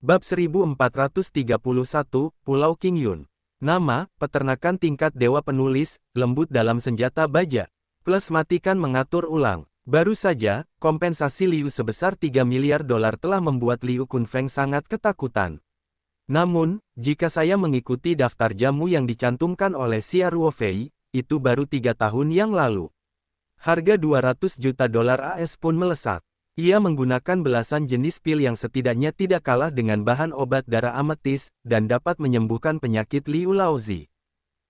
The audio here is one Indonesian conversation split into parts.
Bab 1431, Pulau Qingyun. Nama, peternakan tingkat dewa penulis, lembut dalam senjata baja. Plus matikan mengatur ulang. Baru saja, kompensasi Liu sebesar 3 miliar dolar telah membuat Liu Kunfeng sangat ketakutan. Namun, jika saya mengikuti daftar jamu yang dicantumkan oleh Xia Ruofei, itu baru 3 tahun yang lalu. Harga 200 juta dolar AS pun melesat. Ia menggunakan belasan jenis pil yang setidaknya tidak kalah dengan bahan obat darah ametis, dan dapat menyembuhkan penyakit Liu Laozi.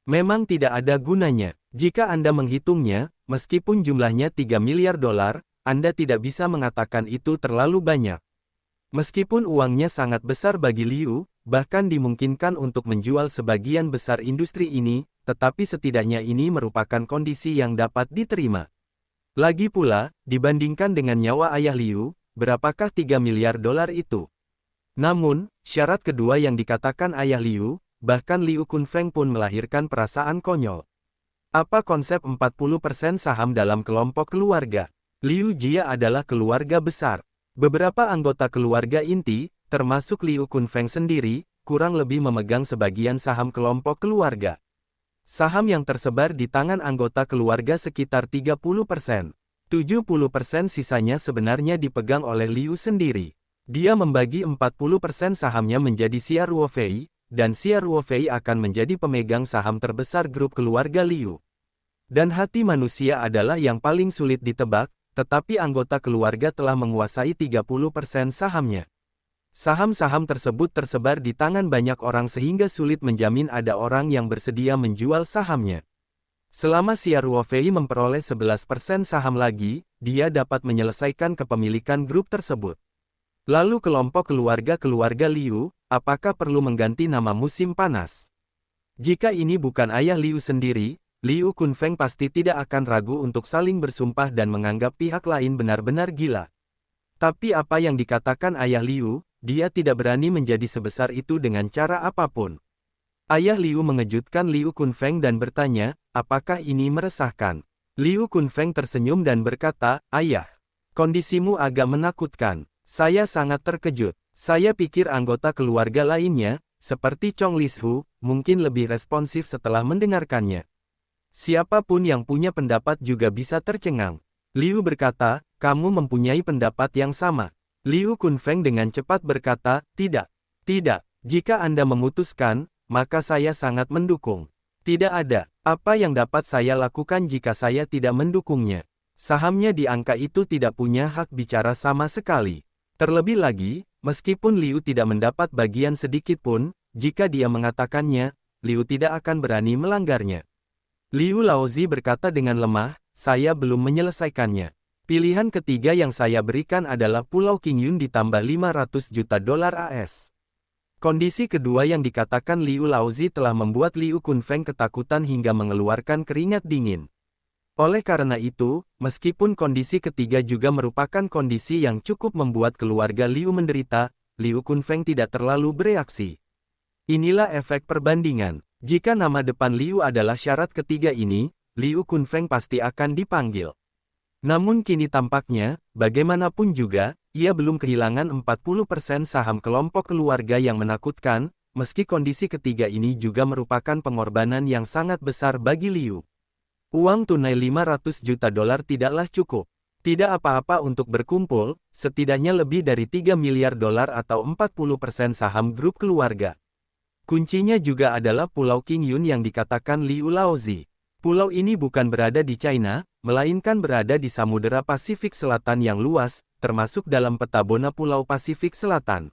Memang tidak ada gunanya. Jika Anda menghitungnya, meskipun jumlahnya 3 miliar dolar, Anda tidak bisa mengatakan itu terlalu banyak. Meskipun uangnya sangat besar bagi Liu, bahkan dimungkinkan untuk menjual sebagian besar industri ini, tetapi setidaknya ini merupakan kondisi yang dapat diterima. Lagi pula, dibandingkan dengan nyawa ayah Liu, berapakah 3 miliar dolar itu? Namun, syarat kedua yang dikatakan ayah Liu, bahkan Liu Kunfeng pun melahirkan perasaan konyol. Apa konsep 40% saham dalam kelompok keluarga? Liu Jia adalah keluarga besar. Beberapa anggota keluarga inti, termasuk Liu Kunfeng sendiri, kurang lebih memegang sebagian saham kelompok keluarga. Saham yang tersebar di tangan anggota keluarga sekitar 30%. 70% sisanya sebenarnya dipegang oleh Liu sendiri. Dia membagi 40% sahamnya menjadi Xia Ruofei, dan Xia Ruofei akan menjadi pemegang saham terbesar grup keluarga Liu. Dan hati manusia adalah yang paling sulit ditebak, tetapi anggota keluarga telah menguasai 30% sahamnya. Saham-saham tersebut tersebar di tangan banyak orang sehingga sulit menjamin ada orang yang bersedia menjual sahamnya. Selama Xia Ruofei memperoleh 11% saham lagi, dia dapat menyelesaikan kepemilikan grup tersebut. Lalu kelompok keluarga Liu, apakah perlu mengganti nama musim panas? Jika ini bukan ayah Liu sendiri, Liu Kunfeng pasti tidak akan ragu untuk saling bersumpah dan menganggap pihak lain benar-benar gila. Tapi apa yang dikatakan ayah Liu, dia tidak berani menjadi sebesar itu dengan cara apapun. Ayah Liu mengejutkan Liu Kunfeng dan bertanya, apakah ini meresahkan? Liu Kunfeng tersenyum dan berkata, ayah, kondisimu agak menakutkan. Saya sangat terkejut. Saya pikir anggota keluarga lainnya, seperti Chong Lishu, mungkin lebih responsif setelah mendengarkannya. Siapapun yang punya pendapat juga bisa tercengang. Liu berkata, kamu mempunyai pendapat yang sama. Liu Kunfeng dengan cepat berkata, tidak. Jika Anda memutuskan, maka saya sangat mendukung. Tidak ada apa yang dapat saya lakukan jika saya tidak mendukungnya. Sahamnya di angka itu tidak punya hak bicara sama sekali. Terlebih lagi, meskipun Liu tidak mendapat bagian sedikit pun, jika dia mengatakannya, Liu tidak akan berani melanggarnya. Liu Laozi berkata dengan lemah, saya belum menyelesaikannya. Pilihan ketiga yang saya berikan adalah Pulau Qingyun ditambah 500 juta dolar AS. Kondisi kedua yang dikatakan Liu Laozi telah membuat Liu Kunfeng ketakutan hingga mengeluarkan keringat dingin. Oleh karena itu, meskipun kondisi ketiga juga merupakan kondisi yang cukup membuat keluarga Liu menderita, Liu Kunfeng tidak terlalu bereaksi. Inilah efek perbandingan. Jika nama depan Liu adalah syarat ketiga ini, Liu Kunfeng pasti akan dipanggil. Namun kini tampaknya, bagaimanapun juga, ia belum kehilangan 40% saham kelompok keluarga yang menakutkan, meski kondisi ketiga ini juga merupakan pengorbanan yang sangat besar bagi Liu. Uang tunai 500 juta dolar tidaklah cukup. Tidak apa-apa untuk berkumpul, setidaknya lebih dari 3 miliar dolar atau 40% saham grup keluarga. Kuncinya juga adalah Pulau Qingyun yang dikatakan Liu Laozi. Pulau ini bukan berada di China, melainkan berada di Samudera Pasifik Selatan yang luas, termasuk dalam peta Bona Pulau Pasifik Selatan.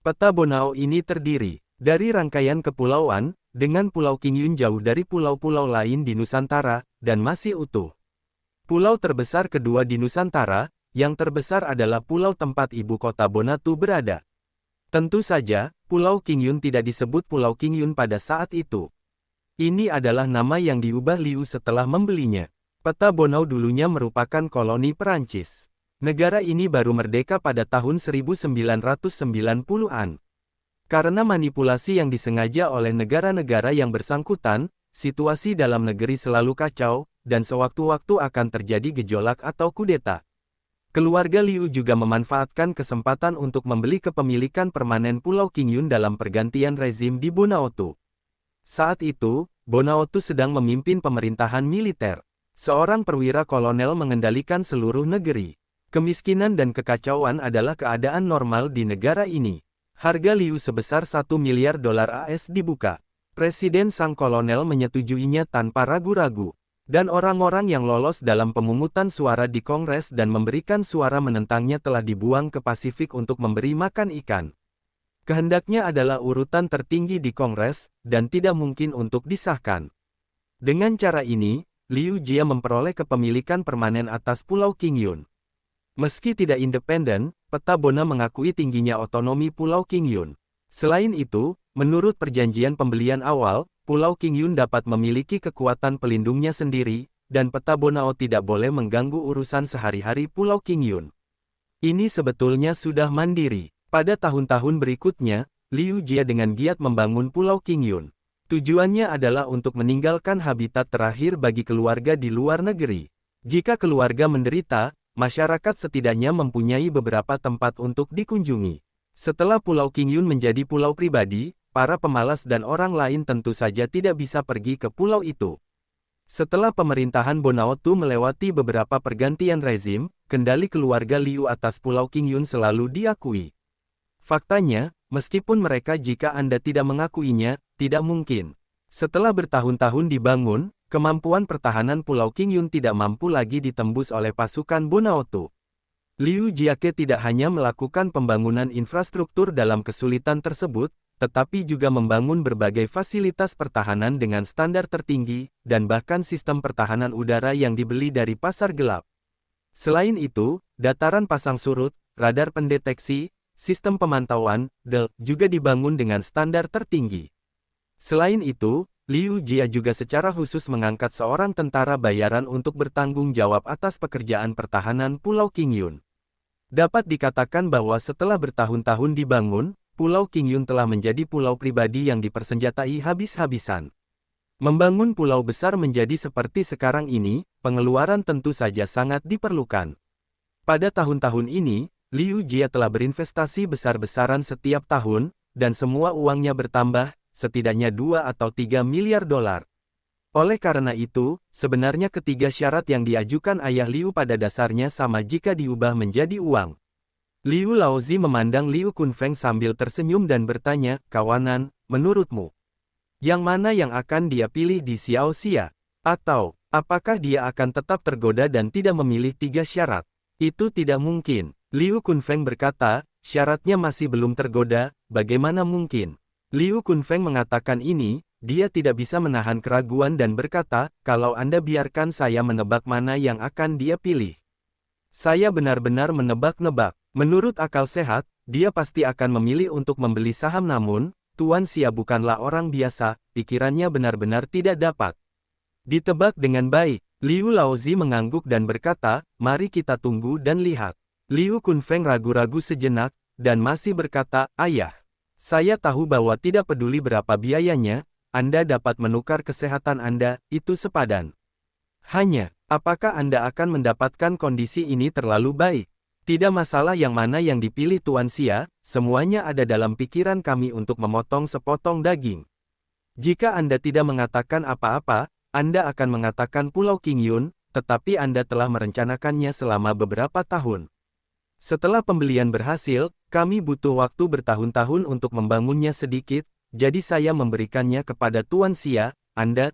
Peta Bonao ini terdiri dari rangkaian kepulauan, dengan Pulau Qingyun jauh dari pulau-pulau lain di Nusantara, dan masih utuh. Pulau terbesar kedua di Nusantara, yang terbesar adalah pulau tempat ibu kota Bonatu berada. Tentu saja, Pulau Qingyun tidak disebut Pulau Qingyun pada saat itu. Ini adalah nama yang diubah Liu setelah membelinya. Peta Bonao dulunya merupakan koloni Perancis. Negara ini baru merdeka pada tahun 1990-an. Karena manipulasi yang disengaja oleh negara-negara yang bersangkutan, situasi dalam negeri selalu kacau, dan sewaktu-waktu akan terjadi gejolak atau kudeta. Keluarga Liu juga memanfaatkan kesempatan untuk membeli kepemilikan permanen Pulau Qingyun dalam pergantian rezim di Bonaotu. Saat itu, Bonaotu sedang memimpin pemerintahan militer. Seorang perwira kolonel mengendalikan seluruh negeri. Kemiskinan dan kekacauan adalah keadaan normal di negara ini. Harga Liu sebesar 1 miliar dolar AS dibuka. Presiden sang kolonel menyetujuinya tanpa ragu-ragu. Dan orang-orang yang lolos dalam pemungutan suara di Kongres dan memberikan suara menentangnya telah dibuang ke Pasifik untuk memberi makan ikan. Kehendaknya adalah urutan tertinggi di Kongres, dan tidak mungkin untuk disahkan. Dengan cara ini, Liu Jia memperoleh kepemilikan permanen atas Pulau Qingyun. Meski tidak independen, peta Bona mengakui tingginya otonomi Pulau Qingyun. Selain itu, menurut perjanjian pembelian awal, Pulau Qingyun dapat memiliki kekuatan pelindungnya sendiri, dan peta Bonao tidak boleh mengganggu urusan sehari-hari Pulau Qingyun. Ini sebetulnya sudah mandiri. Pada tahun-tahun berikutnya, Liu Jia dengan giat membangun Pulau Qingyun. Tujuannya adalah untuk meninggalkan habitat terakhir bagi keluarga di luar negeri. Jika keluarga menderita, masyarakat setidaknya mempunyai beberapa tempat untuk dikunjungi. Setelah Pulau Qingyun menjadi pulau pribadi, para pemalas dan orang lain tentu saja tidak bisa pergi ke pulau itu. Setelah pemerintahan Bonaotu melewati beberapa pergantian rezim, kendali keluarga Liu atas Pulau Qingyun selalu diakui. Faktanya, meskipun mereka jika Anda tidak mengakuinya, tidak mungkin. Setelah bertahun-tahun dibangun, kemampuan pertahanan Pulau Qingyun tidak mampu lagi ditembus oleh pasukan Bonaotu. Liu Jiake tidak hanya melakukan pembangunan infrastruktur dalam kesulitan tersebut, tetapi juga membangun berbagai fasilitas pertahanan dengan standar tertinggi, dan bahkan sistem pertahanan udara yang dibeli dari pasar gelap. Selain itu, dataran pasang surut, radar pendeteksi, sistem pemantauan, juga dibangun dengan standar tertinggi. Selain itu, Liu Jia juga secara khusus mengangkat seorang tentara bayaran untuk bertanggung jawab atas pekerjaan pertahanan Pulau Qingyun. Dapat dikatakan bahwa setelah bertahun-tahun dibangun, Pulau Qingyun telah menjadi pulau pribadi yang dipersenjatai habis-habisan. Membangun pulau besar menjadi seperti sekarang ini, pengeluaran tentu saja sangat diperlukan. Pada tahun-tahun ini, Liu Jia telah berinvestasi besar-besaran setiap tahun, dan semua uangnya bertambah, setidaknya 2 atau 3 miliar dolar. Oleh karena itu, sebenarnya ketiga syarat yang diajukan ayah Liu pada dasarnya sama jika diubah menjadi uang. Liu Laozi memandang Liu Kunfeng sambil tersenyum dan bertanya, "Kawanan, menurutmu, yang mana yang akan dia pilih di Xiao Xia? Atau, apakah dia akan tetap tergoda dan tidak memilih 3 syarat?" "Itu tidak mungkin." Liu Kunfeng berkata, "Syaratnya masih belum tergoda, bagaimana mungkin?" Liu Kunfeng mengatakan ini, dia tidak bisa menahan keraguan dan berkata, "Kalau Anda biarkan saya menebak mana yang akan dia pilih. Saya benar-benar menebak-nebak. Menurut akal sehat, dia pasti akan memilih untuk membeli saham namun, Tuan Xia bukanlah orang biasa, pikirannya benar-benar tidak dapat ditebak dengan baik." Liu Laozi mengangguk dan berkata, "Mari kita tunggu dan lihat." Liu Kunfeng ragu-ragu sejenak, dan masih berkata, "Ayah, saya tahu bahwa tidak peduli berapa biayanya, Anda dapat menukar kesehatan Anda, itu sepadan. Hanya, apakah Anda akan mendapatkan kondisi ini terlalu baik? Tidak masalah yang mana yang dipilih Tuan Xia, semuanya ada dalam pikiran kami untuk memotong sepotong daging. Jika Anda tidak mengatakan apa-apa, Anda akan mengatakan Pulau Qingyun, tetapi Anda telah merencanakannya selama beberapa tahun. Setelah pembelian berhasil, kami butuh waktu bertahun-tahun untuk membangunnya sedikit, jadi saya memberikannya kepada Tuan Xia.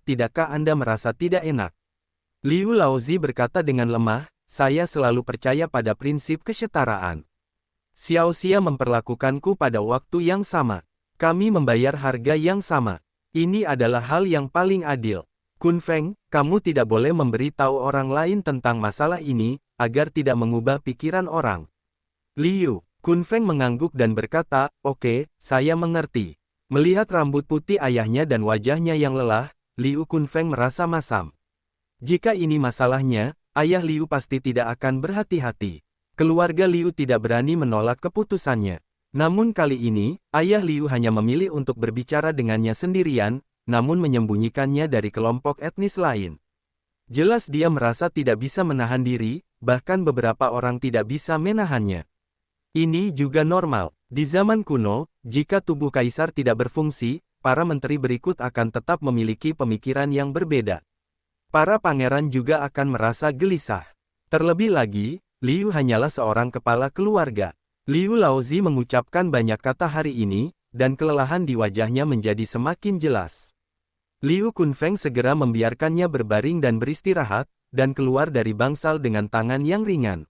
Tidakkah Anda merasa tidak enak?" Liu Laozi berkata dengan lemah, "Saya selalu percaya pada prinsip kesetaraan. Xiao Xia memperlakukanku pada waktu yang sama. Kami membayar harga yang sama. Ini adalah hal yang paling adil. Kunfeng, kamu tidak boleh memberitahu orang lain tentang masalah ini, agar tidak mengubah pikiran orang." Liu Kunfeng mengangguk dan berkata, "Oke, saya mengerti." Melihat rambut putih ayahnya dan wajahnya yang lelah, Liu Kunfeng merasa masam. Jika ini masalahnya, ayah Liu pasti tidak akan berhati-hati. Keluarga Liu tidak berani menolak keputusannya. Namun kali ini, ayah Liu hanya memilih untuk berbicara dengannya sendirian, namun menyembunyikannya dari kelompok etnis lain. Jelas dia merasa tidak bisa menahan diri, bahkan beberapa orang tidak bisa menahannya. Ini juga normal. Di zaman kuno, jika tubuh kaisar tidak berfungsi, para menteri berikut akan tetap memiliki pemikiran yang berbeda. Para pangeran juga akan merasa gelisah. Terlebih lagi, Liu hanyalah seorang kepala keluarga. Liu Laozi mengucapkan banyak kata hari ini, dan kelelahan di wajahnya menjadi semakin jelas. Liu Kunfeng segera membiarkannya berbaring dan beristirahat, dan keluar dari bangsal dengan tangan yang ringan.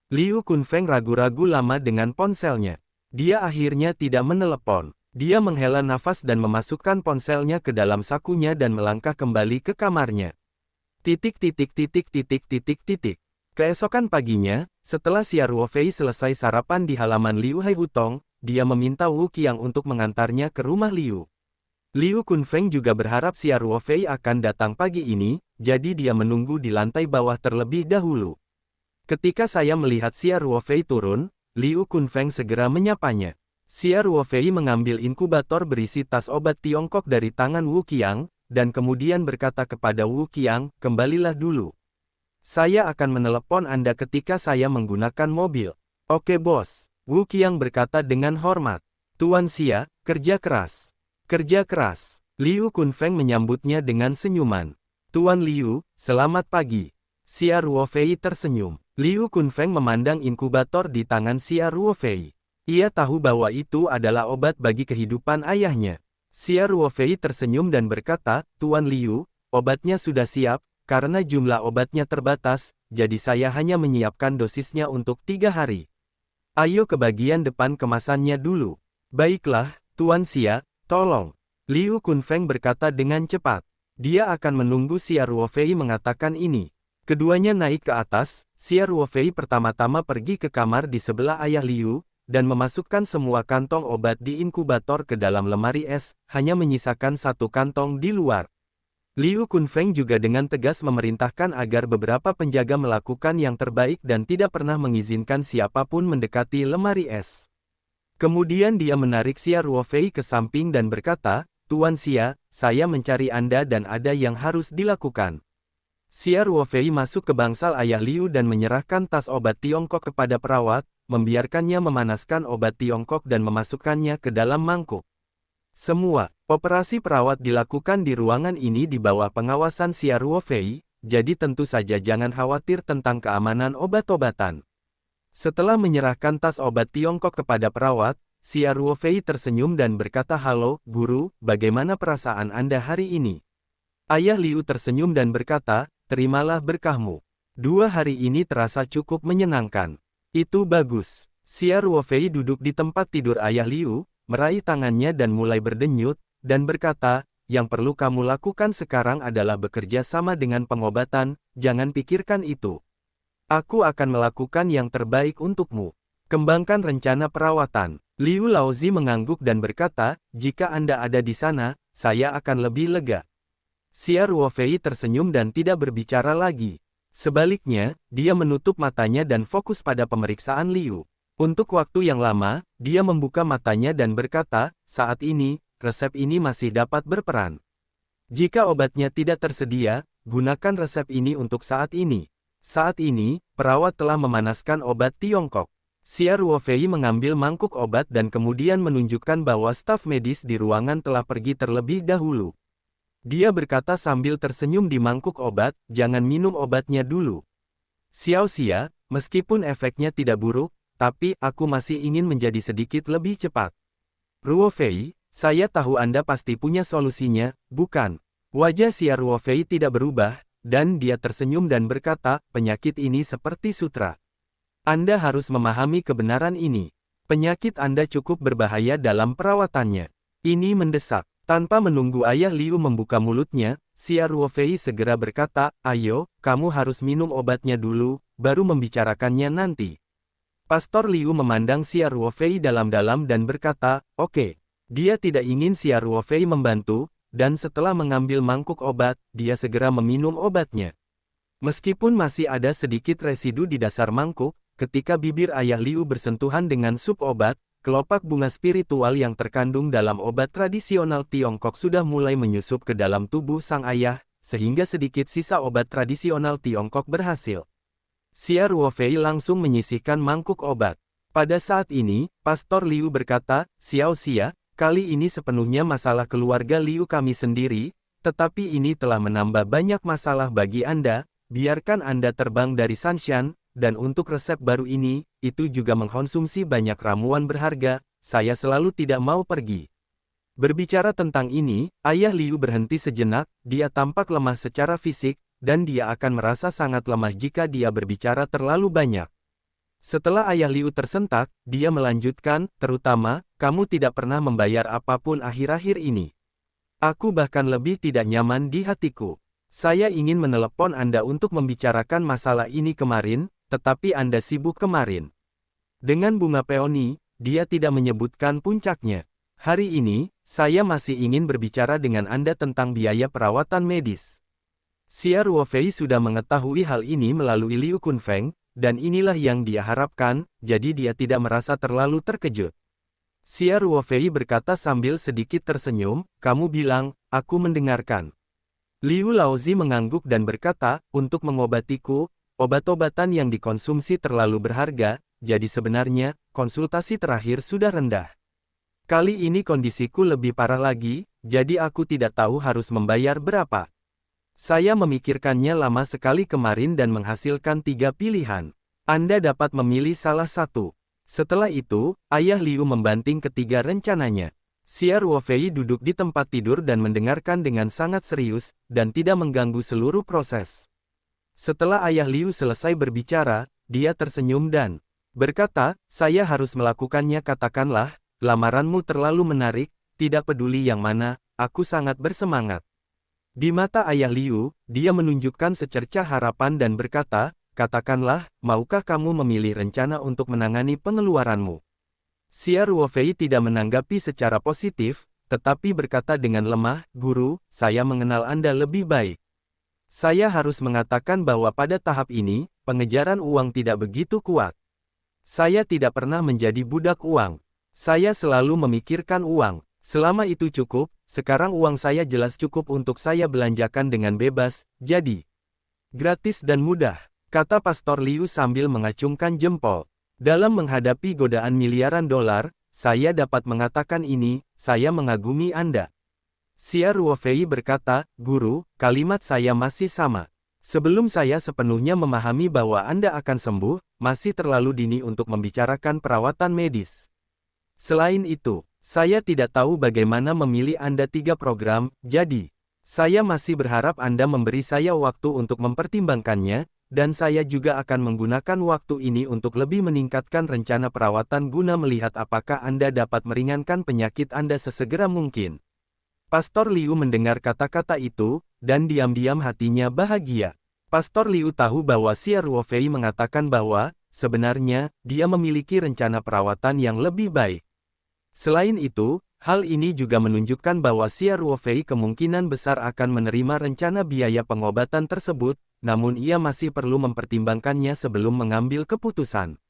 Liu Kunfeng ragu-ragu lama dengan ponselnya. Dia akhirnya tidak menelepon. Dia menghela nafas dan memasukkan ponselnya ke dalam sakunya dan melangkah kembali ke kamarnya. Keesokan paginya, setelah Xia Ruofei selesai sarapan di halaman Liu Haihutong, dia meminta Wu Qiang untuk mengantarnya ke rumah Liu. Liu Kunfeng juga berharap Xia Ruofei akan datang pagi ini, jadi dia menunggu di lantai bawah terlebih dahulu. Ketika saya melihat Xia Ruofei turun, Liu Kunfeng segera menyapanya. Xia Ruofei mengambil inkubator berisi tas obat Tiongkok dari tangan Wu Qiang, dan kemudian berkata kepada Wu Qiang, "Kembalilah dulu. Saya akan menelepon Anda ketika saya menggunakan mobil." "Oke bos," Wu Qiang berkata dengan hormat. "Tuan Xia, kerja keras. Kerja keras." Liu Kunfeng menyambutnya dengan senyuman. "Tuan Liu, selamat pagi." Xia Ruofei tersenyum. Liu Kunfeng memandang inkubator di tangan Xia Ruofei. Ia tahu bahwa itu adalah obat bagi kehidupan ayahnya. Xia Ruofei tersenyum dan berkata, "Tuan Liu, obatnya sudah siap, karena jumlah obatnya terbatas, jadi saya hanya menyiapkan dosisnya untuk 3 hari. Ayo ke bagian depan kemasannya dulu." "Baiklah, Tuan Xia, tolong." Liu Kunfeng berkata dengan cepat. Dia akan menunggu Xia Ruofei mengatakan ini. Keduanya naik ke atas. Xia Ruofei pertama-tama pergi ke kamar di sebelah ayah Liu, dan memasukkan semua kantong obat di inkubator ke dalam lemari es, hanya menyisakan 1 kantong di luar. Liu Kunfeng juga dengan tegas memerintahkan agar beberapa penjaga melakukan yang terbaik dan tidak pernah mengizinkan siapapun mendekati lemari es. Kemudian dia menarik Xia Ruofei ke samping dan berkata, "Tuan Xia, saya mencari Anda dan ada yang harus dilakukan." Xia Ruofei masuk ke bangsal ayah Liu dan menyerahkan tas obat Tiongkok kepada perawat, membiarkannya memanaskan obat Tiongkok dan memasukkannya ke dalam mangkuk. Semua operasi perawat dilakukan di ruangan ini di bawah pengawasan Xia Ruofei, jadi tentu saja jangan khawatir tentang keamanan obat-obatan. Setelah menyerahkan tas obat Tiongkok kepada perawat, Xia Ruofei tersenyum dan berkata, "Halo, Guru, bagaimana perasaan Anda hari ini?" Ayah Liu tersenyum dan berkata, "Terimalah berkahmu. 2 hari ini terasa cukup menyenangkan." "Itu bagus." Xia Ruofei duduk di tempat tidur ayah Liu, meraih tangannya dan mulai berdenyut, dan berkata, "Yang perlu kamu lakukan sekarang adalah bekerja sama dengan pengobatan, jangan pikirkan itu. Aku akan melakukan yang terbaik untukmu. Kembangkan rencana perawatan." Liu Laozi mengangguk dan berkata, "Jika Anda ada di sana, saya akan lebih lega." Xia Ruofei tersenyum dan tidak berbicara lagi. Sebaliknya, dia menutup matanya dan fokus pada pemeriksaan Liu. Untuk waktu yang lama, dia membuka matanya dan berkata, "Saat ini, resep ini masih dapat berperan. Jika obatnya tidak tersedia, gunakan resep ini untuk saat ini." Saat ini, perawat telah memanaskan obat Tiongkok. Xia Ruofei mengambil mangkuk obat dan kemudian menunjukkan bahwa staf medis di ruangan telah pergi terlebih dahulu. Dia berkata sambil tersenyum di mangkuk obat, "Jangan minum obatnya dulu. Xiao Xia, meskipun efeknya tidak buruk, tapi aku masih ingin menjadi sedikit lebih cepat." "Ruofei, saya tahu Anda pasti punya solusinya, bukan?" Wajah Xia Ruofei tidak berubah, dan dia tersenyum dan berkata, "Penyakit ini seperti sutra. Anda harus memahami kebenaran ini. Penyakit Anda cukup berbahaya dalam perawatannya. Ini mendesak." Tanpa menunggu ayah Liu membuka mulutnya, Xia Ruofei segera berkata, "Ayo, kamu harus minum obatnya dulu, baru membicarakannya nanti." Pastor Liu memandang Xia Ruofei dalam-dalam dan berkata, "Oke." Dia tidak ingin Xia Ruofei membantu, dan setelah mengambil mangkuk obat, dia segera meminum obatnya. Meskipun masih ada sedikit residu di dasar mangkuk, ketika bibir ayah Liu bersentuhan dengan sup obat, kelopak bunga spiritual yang terkandung dalam obat tradisional Tiongkok sudah mulai menyusup ke dalam tubuh sang ayah, sehingga sedikit sisa obat tradisional Tiongkok berhasil. Xia Ruofei langsung menyisihkan mangkuk obat. Pada saat ini, Pastor Liu berkata, "Xiao Xia, kali ini sepenuhnya masalah keluarga Liu kami sendiri, tetapi ini telah menambah banyak masalah bagi Anda, biarkan Anda terbang dari Sanshan, dan untuk resep baru ini, itu juga mengkonsumsi banyak ramuan berharga, saya selalu tidak mau pergi." Berbicara tentang ini, ayah Liu berhenti sejenak, dia tampak lemah secara fisik, dan dia akan merasa sangat lemah jika dia berbicara terlalu banyak. Setelah ayah Liu tersentak, dia melanjutkan, "Terutama, kamu tidak pernah membayar apapun akhir-akhir ini. Aku bahkan lebih tidak nyaman di hatiku. Saya ingin menelepon Anda untuk membicarakan masalah ini kemarin, tetapi Anda sibuk kemarin." Dengan bunga peoni, dia tidak menyebutkan puncaknya. "Hari ini, saya masih ingin berbicara dengan Anda tentang biaya perawatan medis." Xia Ruofei sudah mengetahui hal ini melalui Liu Kunfeng, dan inilah yang dia harapkan, jadi dia tidak merasa terlalu terkejut. Xia Ruofei berkata sambil sedikit tersenyum, "Kamu bilang, aku mendengarkan." Liu Laozi mengangguk dan berkata, "Untuk mengobatiku, obat-obatan yang dikonsumsi terlalu berharga, jadi sebenarnya, konsultasi terakhir sudah rendah. Kali ini kondisiku lebih parah lagi, jadi aku tidak tahu harus membayar berapa. Saya memikirkannya lama sekali kemarin dan menghasilkan 3 pilihan. Anda dapat memilih salah satu." Setelah itu, ayah Liu membanting ketiga rencananya. Xia Ruofei duduk di tempat tidur dan mendengarkan dengan sangat serius, dan tidak mengganggu seluruh proses. Setelah ayah Liu selesai berbicara, dia tersenyum dan berkata, "Saya harus melakukannya, katakanlah, lamaranmu terlalu menarik, tidak peduli yang mana, aku sangat bersemangat." Di mata ayah Liu, dia menunjukkan secercah harapan dan berkata, "Katakanlah, maukah kamu memilih rencana untuk menangani pengeluaranmu?" Xia Ruofei tidak menanggapi secara positif, tetapi berkata dengan lemah, "Guru, saya mengenal Anda lebih baik. Saya harus mengatakan bahwa pada tahap ini, pengejaran uang tidak begitu kuat. Saya tidak pernah menjadi budak uang. Saya selalu memikirkan uang. Selama itu cukup, sekarang uang saya jelas cukup untuk saya belanjakan dengan bebas, jadi gratis dan mudah," kata Pastor Liu sambil mengacungkan jempol. "Dalam menghadapi godaan miliaran dolar, saya dapat mengatakan ini, saya mengagumi Anda." Xia Ruofei berkata, "Guru, kalimat saya masih sama. Sebelum saya sepenuhnya memahami bahwa Anda akan sembuh, masih terlalu dini untuk membicarakan perawatan medis. Selain itu, saya tidak tahu bagaimana memilih Anda 3 program, jadi saya masih berharap Anda memberi saya waktu untuk mempertimbangkannya, dan saya juga akan menggunakan waktu ini untuk lebih meningkatkan rencana perawatan guna melihat apakah Anda dapat meringankan penyakit Anda sesegera mungkin." Pastor Liu mendengar kata-kata itu, dan diam-diam hatinya bahagia. Pastor Liu tahu bahwa Xia Ruofei mengatakan bahwa, sebenarnya, dia memiliki rencana perawatan yang lebih baik. Selain itu, hal ini juga menunjukkan bahwa Xia Ruofei kemungkinan besar akan menerima rencana biaya pengobatan tersebut, namun ia masih perlu mempertimbangkannya sebelum mengambil keputusan.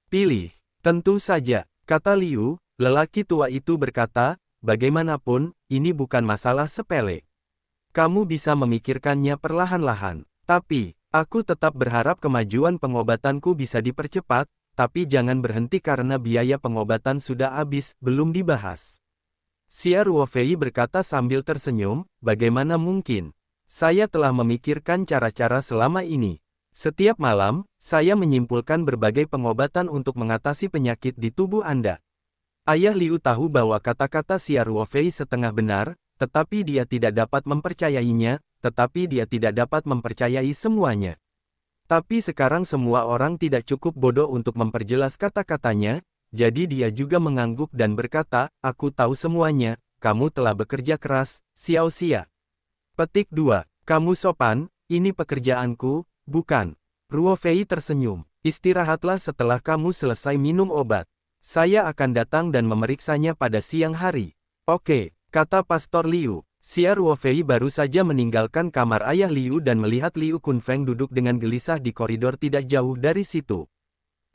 "Pilih." "Tentu saja," kata Liu. Lelaki tua itu berkata, "Bagaimanapun, ini bukan masalah sepele. Kamu bisa memikirkannya perlahan-lahan. Tapi, aku tetap berharap kemajuan pengobatanku bisa dipercepat, tapi jangan berhenti karena biaya pengobatan sudah habis, belum dibahas." Xia Ruofei berkata sambil tersenyum, "Bagaimana mungkin? Saya telah memikirkan cara-cara selama ini. Setiap malam, saya menyimpulkan berbagai pengobatan untuk mengatasi penyakit di tubuh Anda." Ayah Liu tahu bahwa kata-kata Xia Ruofei setengah benar, tetapi dia tidak dapat mempercayainya, tetapi dia tidak dapat mempercayai semuanya. Tapi sekarang semua orang tidak cukup bodoh untuk memperjelas kata-katanya, jadi dia juga mengangguk dan berkata, "Aku tahu semuanya, kamu telah bekerja keras, Xiao Xia." Petik 2. Kamu sopan, ini pekerjaanku, bukan? Ruofei tersenyum. "Istirahatlah setelah kamu selesai minum obat. Saya akan datang dan memeriksanya pada siang hari." "Oke," kata Pastor Liu. Xia Ruofei baru saja meninggalkan kamar ayah Liu dan melihat Liu Kunfeng duduk dengan gelisah di koridor tidak jauh dari situ.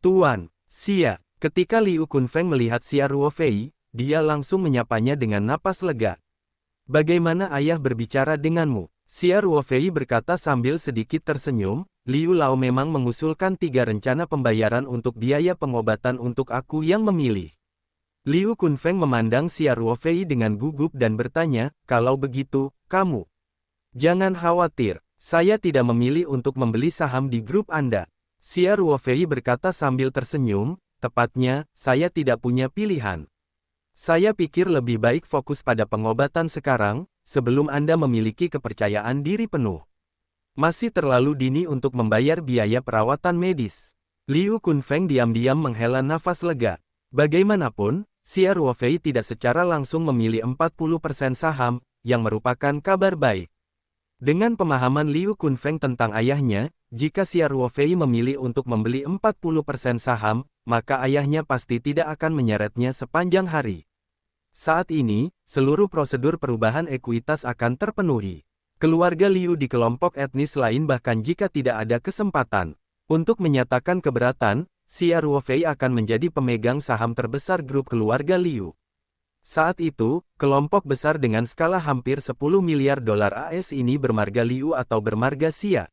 "Tuan Xia." Ketika Liu Kunfeng melihat Xia Ruofei, dia langsung menyapanya dengan napas lega. "Bagaimana ayah berbicara denganmu?" Xia Ruofei berkata sambil sedikit tersenyum, Liu Lao memang mengusulkan 3 rencana pembayaran untuk biaya pengobatan untuk aku yang memilih. Liu Kunfeng memandang Xia Ruofei dengan gugup dan bertanya, kalau begitu, kamu. Jangan khawatir, saya tidak memilih untuk membeli saham di grup Anda. Xia Ruofei berkata sambil tersenyum, tepatnya, saya tidak punya pilihan. Saya pikir lebih baik fokus pada pengobatan sekarang, sebelum Anda memiliki kepercayaan diri penuh. Masih terlalu dini untuk membayar biaya perawatan medis. Liu Kunfeng diam-diam menghela nafas lega. Bagaimanapun, Xia Ruofei tidak secara langsung memilih 40% saham, yang merupakan kabar baik. Dengan pemahaman Liu Kunfeng tentang ayahnya, jika Xia Ruofei memilih untuk membeli 40% saham, maka ayahnya pasti tidak akan menyeretnya sepanjang hari. Saat ini, seluruh prosedur perubahan ekuitas akan terpenuhi. Keluarga Liu di kelompok etnis lain bahkan jika tidak ada kesempatan untuk menyatakan keberatan, Xia Ruofei akan menjadi pemegang saham terbesar grup keluarga Liu. Saat itu, kelompok besar dengan skala hampir 10 miliar dolar AS ini bermarga Liu atau bermarga Xia.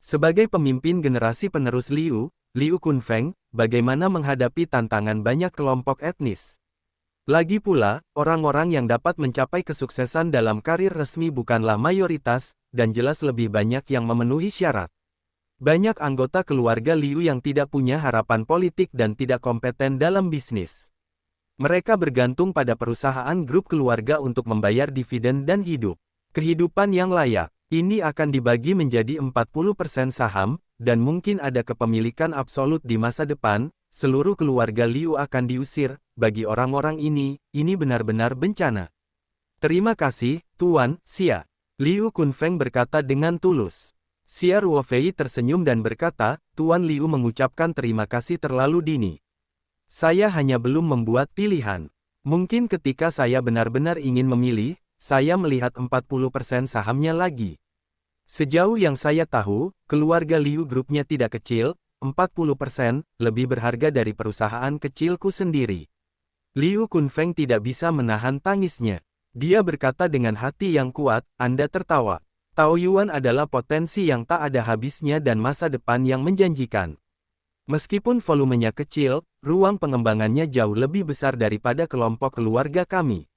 Sebagai pemimpin generasi penerus Liu, Liu Kunfeng, bagaimana menghadapi tantangan banyak kelompok etnis? Lagi pula, orang-orang yang dapat mencapai kesuksesan dalam karir resmi bukanlah mayoritas, dan jelas lebih banyak yang memenuhi syarat. Banyak anggota keluarga Liu yang tidak punya harapan politik dan tidak kompeten dalam bisnis. Mereka bergantung pada perusahaan grup keluarga untuk membayar dividen dan hidup. Kehidupan yang layak, ini akan dibagi menjadi 40% saham, dan mungkin ada kepemilikan absolut di masa depan. Seluruh keluarga Liu akan diusir. Bagi orang-orang ini benar-benar bencana. Terima kasih, Tuan Xia. Liu Kunfeng berkata dengan tulus. Xia Ruofei tersenyum dan berkata, Tuan Liu mengucapkan terima kasih terlalu dini. Saya hanya belum membuat pilihan. Mungkin ketika saya benar-benar ingin memilih, saya melihat 40% sahamnya lagi. Sejauh yang saya tahu, keluarga Liu grupnya tidak kecil, 40%, lebih berharga dari perusahaan kecilku sendiri. Liu Kunfeng tidak bisa menahan tangisnya. Dia berkata dengan hati yang kuat, Anda tertawa. Taoyuan adalah potensi yang tak ada habisnya dan masa depan yang menjanjikan. Meskipun volumenya kecil, ruang pengembangannya jauh lebih besar daripada kelompok keluarga kami.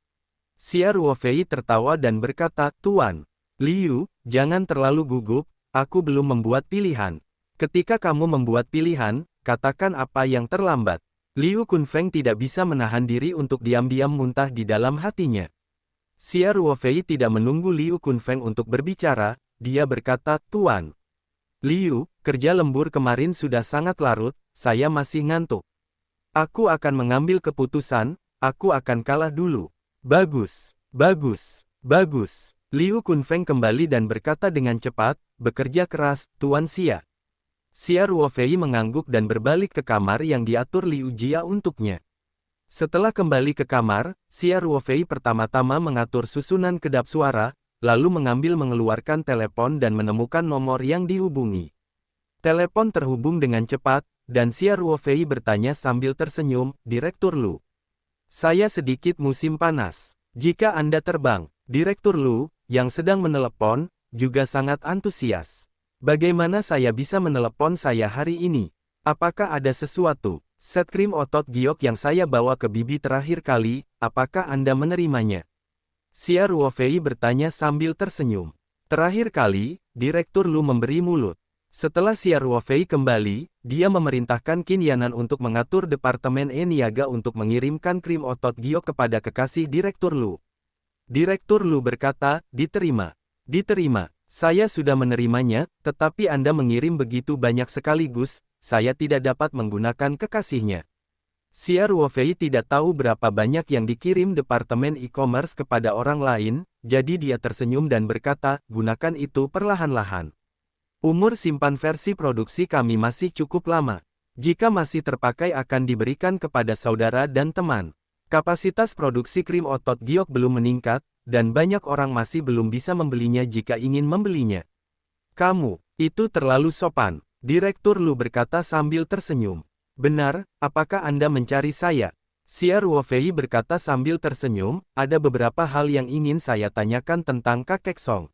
Xia Ruofei tertawa dan berkata, Tuan Liu, jangan terlalu gugup, aku belum membuat pilihan. Ketika kamu membuat pilihan, katakan apa yang terlambat. Liu Kunfeng tidak bisa menahan diri untuk diam-diam muntah di dalam hatinya. Xia Ruofei tidak menunggu Liu Kunfeng untuk berbicara, dia berkata, Tuan Liu, kerja lembur kemarin sudah sangat larut, saya masih ngantuk. Aku akan mengambil keputusan, aku akan kalah dulu. Bagus, bagus, bagus. Liu Kunfeng kembali dan berkata dengan cepat, bekerja keras, Tuan Xia. Xia Ruofei mengangguk dan berbalik ke kamar yang diatur Liu Jia untuknya. Setelah kembali ke kamar, Xia Ruofei pertama-tama mengatur susunan kedap suara, lalu mengeluarkan telepon dan menemukan nomor yang dihubungi. Telepon terhubung dengan cepat, dan Xia Ruofei bertanya sambil tersenyum, Direktur Lu. Saya sedikit musim panas. Jika Anda terbang, Direktur Lu, yang sedang menelepon, juga sangat antusias. Bagaimana saya bisa menelepon saya hari ini? Apakah ada sesuatu? Set krim otot giok yang saya bawa ke bibi terakhir kali, apakah Anda menerimanya? Xia Ruofei bertanya sambil tersenyum. Terakhir kali, Direktur Lu memberi mulut. Setelah Xia Ruofei kembali, dia memerintahkan Qin Yanan untuk mengatur Departemen Niaga untuk mengirimkan krim otot giok kepada kekasih Direktur Lu. Direktur Lu berkata, diterima. Diterima. Saya sudah menerimanya, tetapi Anda mengirim begitu banyak sekaligus, saya tidak dapat menggunakan kekasihnya. Xia Ruofei tidak tahu berapa banyak yang dikirim Departemen E-commerce kepada orang lain, jadi dia tersenyum dan berkata, gunakan itu perlahan-lahan. Umur simpan versi produksi kami masih cukup lama. Jika masih terpakai akan diberikan kepada saudara dan teman. Kapasitas produksi krim otot giok belum meningkat, dan banyak orang masih belum bisa membelinya jika ingin membelinya. Kamu, itu terlalu sopan, Direktur Lu berkata sambil tersenyum. Benar, apakah Anda mencari saya? Xia Ruofei berkata sambil tersenyum, ada beberapa hal yang ingin saya tanyakan tentang Kakek Song.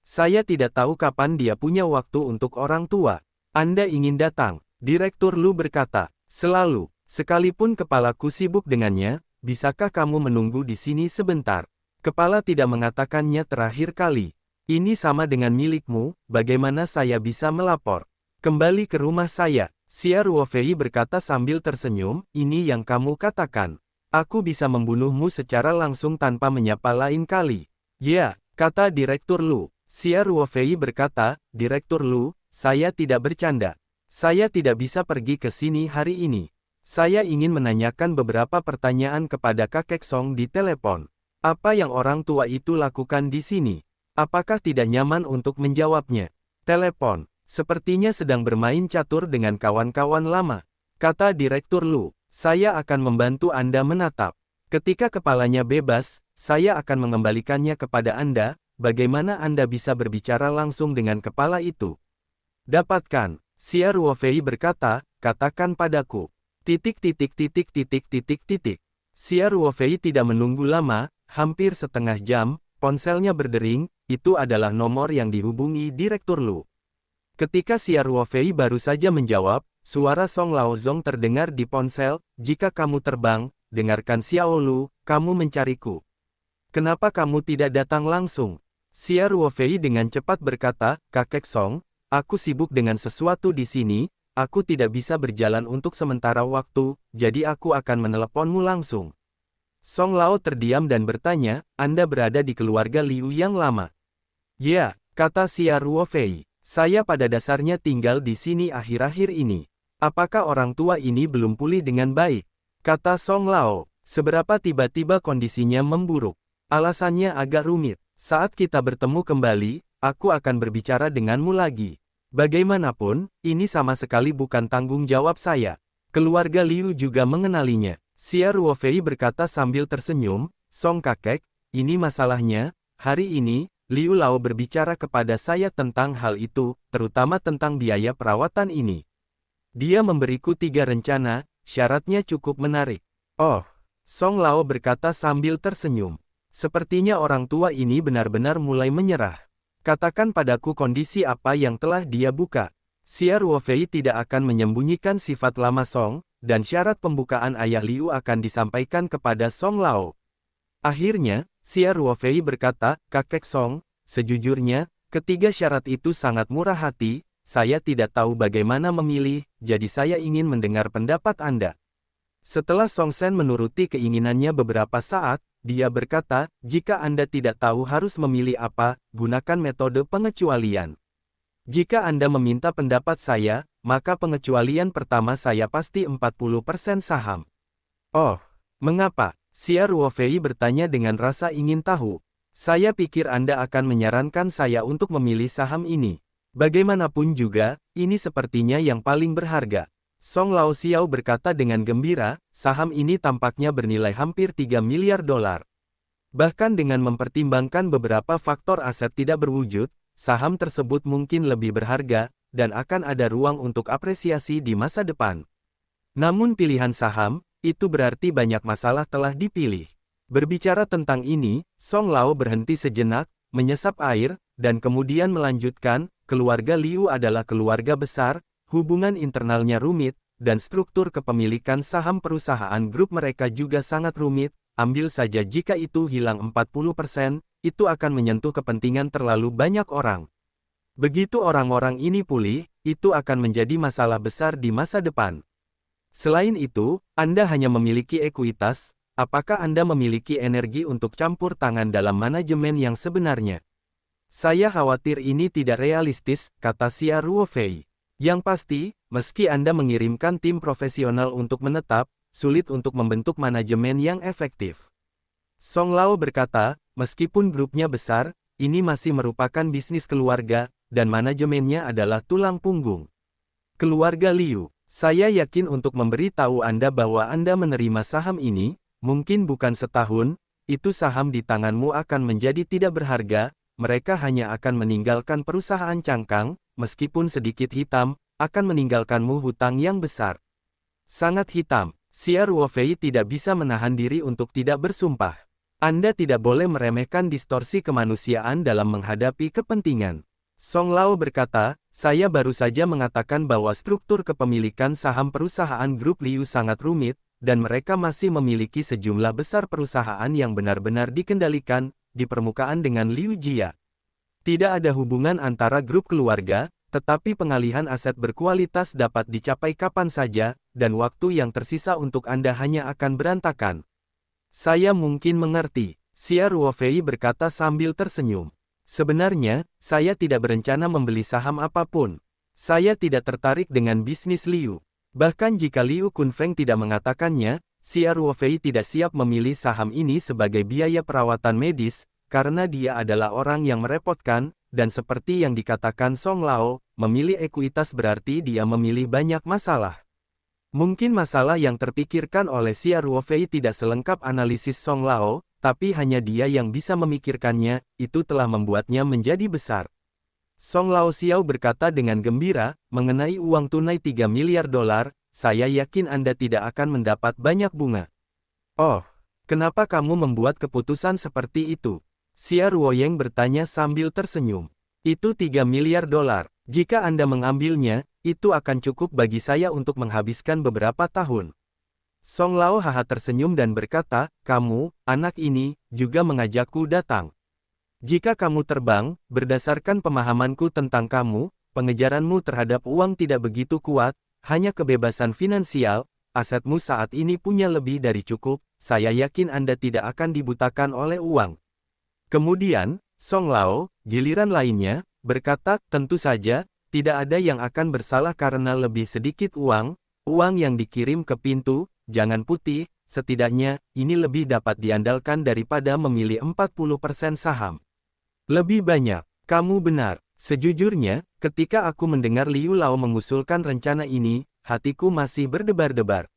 Saya tidak tahu kapan dia punya waktu untuk orang tua. Anda ingin datang, Direktur Lu berkata. Selalu, sekalipun kepalaku sibuk dengannya, bisakah kamu menunggu di sini sebentar? Kepala tidak mengatakannya terakhir kali. Ini sama dengan milikmu, bagaimana saya bisa melapor? Kembali ke rumah saya, Xia Ruofei berkata sambil tersenyum, ini yang kamu katakan. Aku bisa membunuhmu secara langsung tanpa menyapa lain kali. Ya, kata Direktur Lu. Xia Ruofei berkata, Direktur Lu, saya tidak bercanda. Saya tidak bisa pergi ke sini hari ini. Saya ingin menanyakan beberapa pertanyaan kepada kakek Song di telepon. Apa yang orang tua itu lakukan di sini? Apakah tidak nyaman untuk menjawabnya? Telepon, sepertinya sedang bermain catur dengan kawan-kawan lama. Kata Direktur Lu. Saya akan membantu Anda menatap. Ketika kepalanya bebas, saya akan mengembalikannya kepada Anda. Bagaimana Anda bisa berbicara langsung dengan kepala itu? Dapatkan, Xia Ruofei berkata, katakan padaku. Xia Ruofei tidak menunggu lama, hampir setengah jam, ponselnya berdering, itu adalah nomor yang dihubungi Direktur Lu. Ketika Xia Ruofei baru saja menjawab, suara Song Laozong terdengar di ponsel, jika kamu terbang, dengarkan Xiao Lu, kamu mencariku. Kenapa kamu tidak datang langsung? Xia Ruofei dengan cepat berkata, kakek Song, aku sibuk dengan sesuatu di sini, aku tidak bisa berjalan untuk sementara waktu, jadi aku akan meneleponmu langsung. Song Lao terdiam dan bertanya, Anda berada di keluarga Liu yang lama? Ya, kata Xia Ruofei, saya pada dasarnya tinggal di sini akhir-akhir ini. Apakah orang tua ini belum pulih dengan baik? Kata Song Lao, seberapa tiba-tiba kondisinya memburuk. Alasannya agak rumit. Saat kita bertemu kembali, aku akan berbicara denganmu lagi. Bagaimanapun, ini sama sekali bukan tanggung jawab saya. Keluarga Liu juga mengenalinya. Xia Ruofei berkata sambil tersenyum, Song kakek, ini masalahnya, hari ini, Liu Lao berbicara kepada saya tentang hal itu, terutama tentang biaya perawatan ini. Dia memberiku 3 rencana, syaratnya cukup menarik. Oh, Song Lao berkata sambil tersenyum. Sepertinya orang tua ini benar-benar mulai menyerah. Katakan padaku kondisi apa yang telah dia buka. Xia Ruofei tidak akan menyembunyikan sifat lama Song, dan syarat pembukaan ayah Liu akan disampaikan kepada Song Lao. Akhirnya, Xia Ruofei berkata, kakek Song, sejujurnya, ketiga syarat itu sangat murah hati, saya tidak tahu bagaimana memilih, jadi saya ingin mendengar pendapat Anda. Setelah Song Shen menuruti keinginannya beberapa saat, dia berkata, jika Anda tidak tahu harus memilih apa, gunakan metode pengecualian. Jika Anda meminta pendapat saya, maka pengecualian pertama saya pasti 40% saham. Oh, mengapa? Xia Ruofei bertanya dengan rasa ingin tahu. Saya pikir Anda akan menyarankan saya untuk memilih saham ini. Bagaimanapun juga, ini sepertinya yang paling berharga. Song Lao Xiao berkata dengan gembira, saham ini tampaknya bernilai hampir 3 miliar dolar. Bahkan dengan mempertimbangkan beberapa faktor aset tidak berwujud, saham tersebut mungkin lebih berharga, dan akan ada ruang untuk apresiasi di masa depan. Namun pilihan saham, itu berarti banyak masalah telah dipilih. Berbicara tentang ini, Song Lao berhenti sejenak, menyesap air, dan kemudian melanjutkan, keluarga Liu adalah keluarga besar, hubungan internalnya rumit, dan struktur kepemilikan saham perusahaan grup mereka juga sangat rumit, ambil saja jika itu hilang 40%, itu akan menyentuh kepentingan terlalu banyak orang. Begitu orang-orang ini pulih, itu akan menjadi masalah besar di masa depan. Selain itu, Anda hanya memiliki ekuitas, apakah Anda memiliki energi untuk campur tangan dalam manajemen yang sebenarnya? Saya khawatir ini tidak realistis, kata Xia Ruofei. Yang pasti, meski Anda mengirimkan tim profesional untuk menetap, sulit untuk membentuk manajemen yang efektif. Song Lao berkata, meskipun grupnya besar, ini masih merupakan bisnis keluarga, dan manajemennya adalah tulang punggung. Keluarga Liu, saya yakin untuk memberi tahu Anda bahwa Anda menerima saham ini, mungkin bukan setahun, itu saham di tanganmu akan menjadi tidak berharga, mereka hanya akan meninggalkan perusahaan cangkang, meskipun sedikit hitam, akan meninggalkanmu hutang yang besar. Sangat hitam, Xia Ruofei tidak bisa menahan diri untuk tidak bersumpah. Anda tidak boleh meremehkan distorsi kemanusiaan dalam menghadapi kepentingan. Song Lao berkata, saya baru saja mengatakan bahwa struktur kepemilikan saham perusahaan grup Liu sangat rumit, dan mereka masih memiliki sejumlah besar perusahaan yang benar-benar dikendalikan di permukaan dengan Liu Jia. Tidak ada hubungan antara grup keluarga, tetapi pengalihan aset berkualitas dapat dicapai kapan saja, dan waktu yang tersisa untuk Anda hanya akan berantakan. Saya mungkin mengerti, Xia Ruofei berkata sambil tersenyum. Sebenarnya, saya tidak berencana membeli saham apapun. Saya tidak tertarik dengan bisnis Liu. Bahkan jika Liu Kunfeng tidak mengatakannya, Xia Ruofei tidak siap memilih saham ini sebagai biaya perawatan medis, karena dia adalah orang yang merepotkan, dan seperti yang dikatakan Song Lao, memilih ekuitas berarti dia memilih banyak masalah. Mungkin masalah yang terpikirkan oleh Xia Ruofei tidak selengkap analisis Song Lao, tapi hanya dia yang bisa memikirkannya, itu telah membuatnya menjadi besar. Song Lao Xiao berkata dengan gembira, mengenai uang tunai 3 miliar dolar, saya yakin Anda tidak akan mendapat banyak bunga. Oh, kenapa kamu membuat keputusan seperti itu? Xia Ruoyeng bertanya sambil tersenyum. Itu 3 miliar dolar. Jika Anda mengambilnya, itu akan cukup bagi saya untuk menghabiskan beberapa tahun. Song Lao haha tersenyum dan berkata, kamu, anak ini, juga mengajakku datang. Jika kamu terbang, berdasarkan pemahamanku tentang kamu, pengejaranmu terhadap uang tidak begitu kuat, hanya kebebasan finansial, asetmu saat ini punya lebih dari cukup, saya yakin Anda tidak akan dibutakan oleh uang. Kemudian, Song Lao, giliran lainnya, berkata, tentu saja, tidak ada yang akan bersalah karena lebih sedikit uang yang dikirim ke pintu, jangan putih, setidaknya, ini lebih dapat diandalkan daripada memilih 40% saham. Lebih banyak, kamu benar. Sejujurnya, ketika aku mendengar Liu Lao mengusulkan rencana ini, hatiku masih berdebar-debar.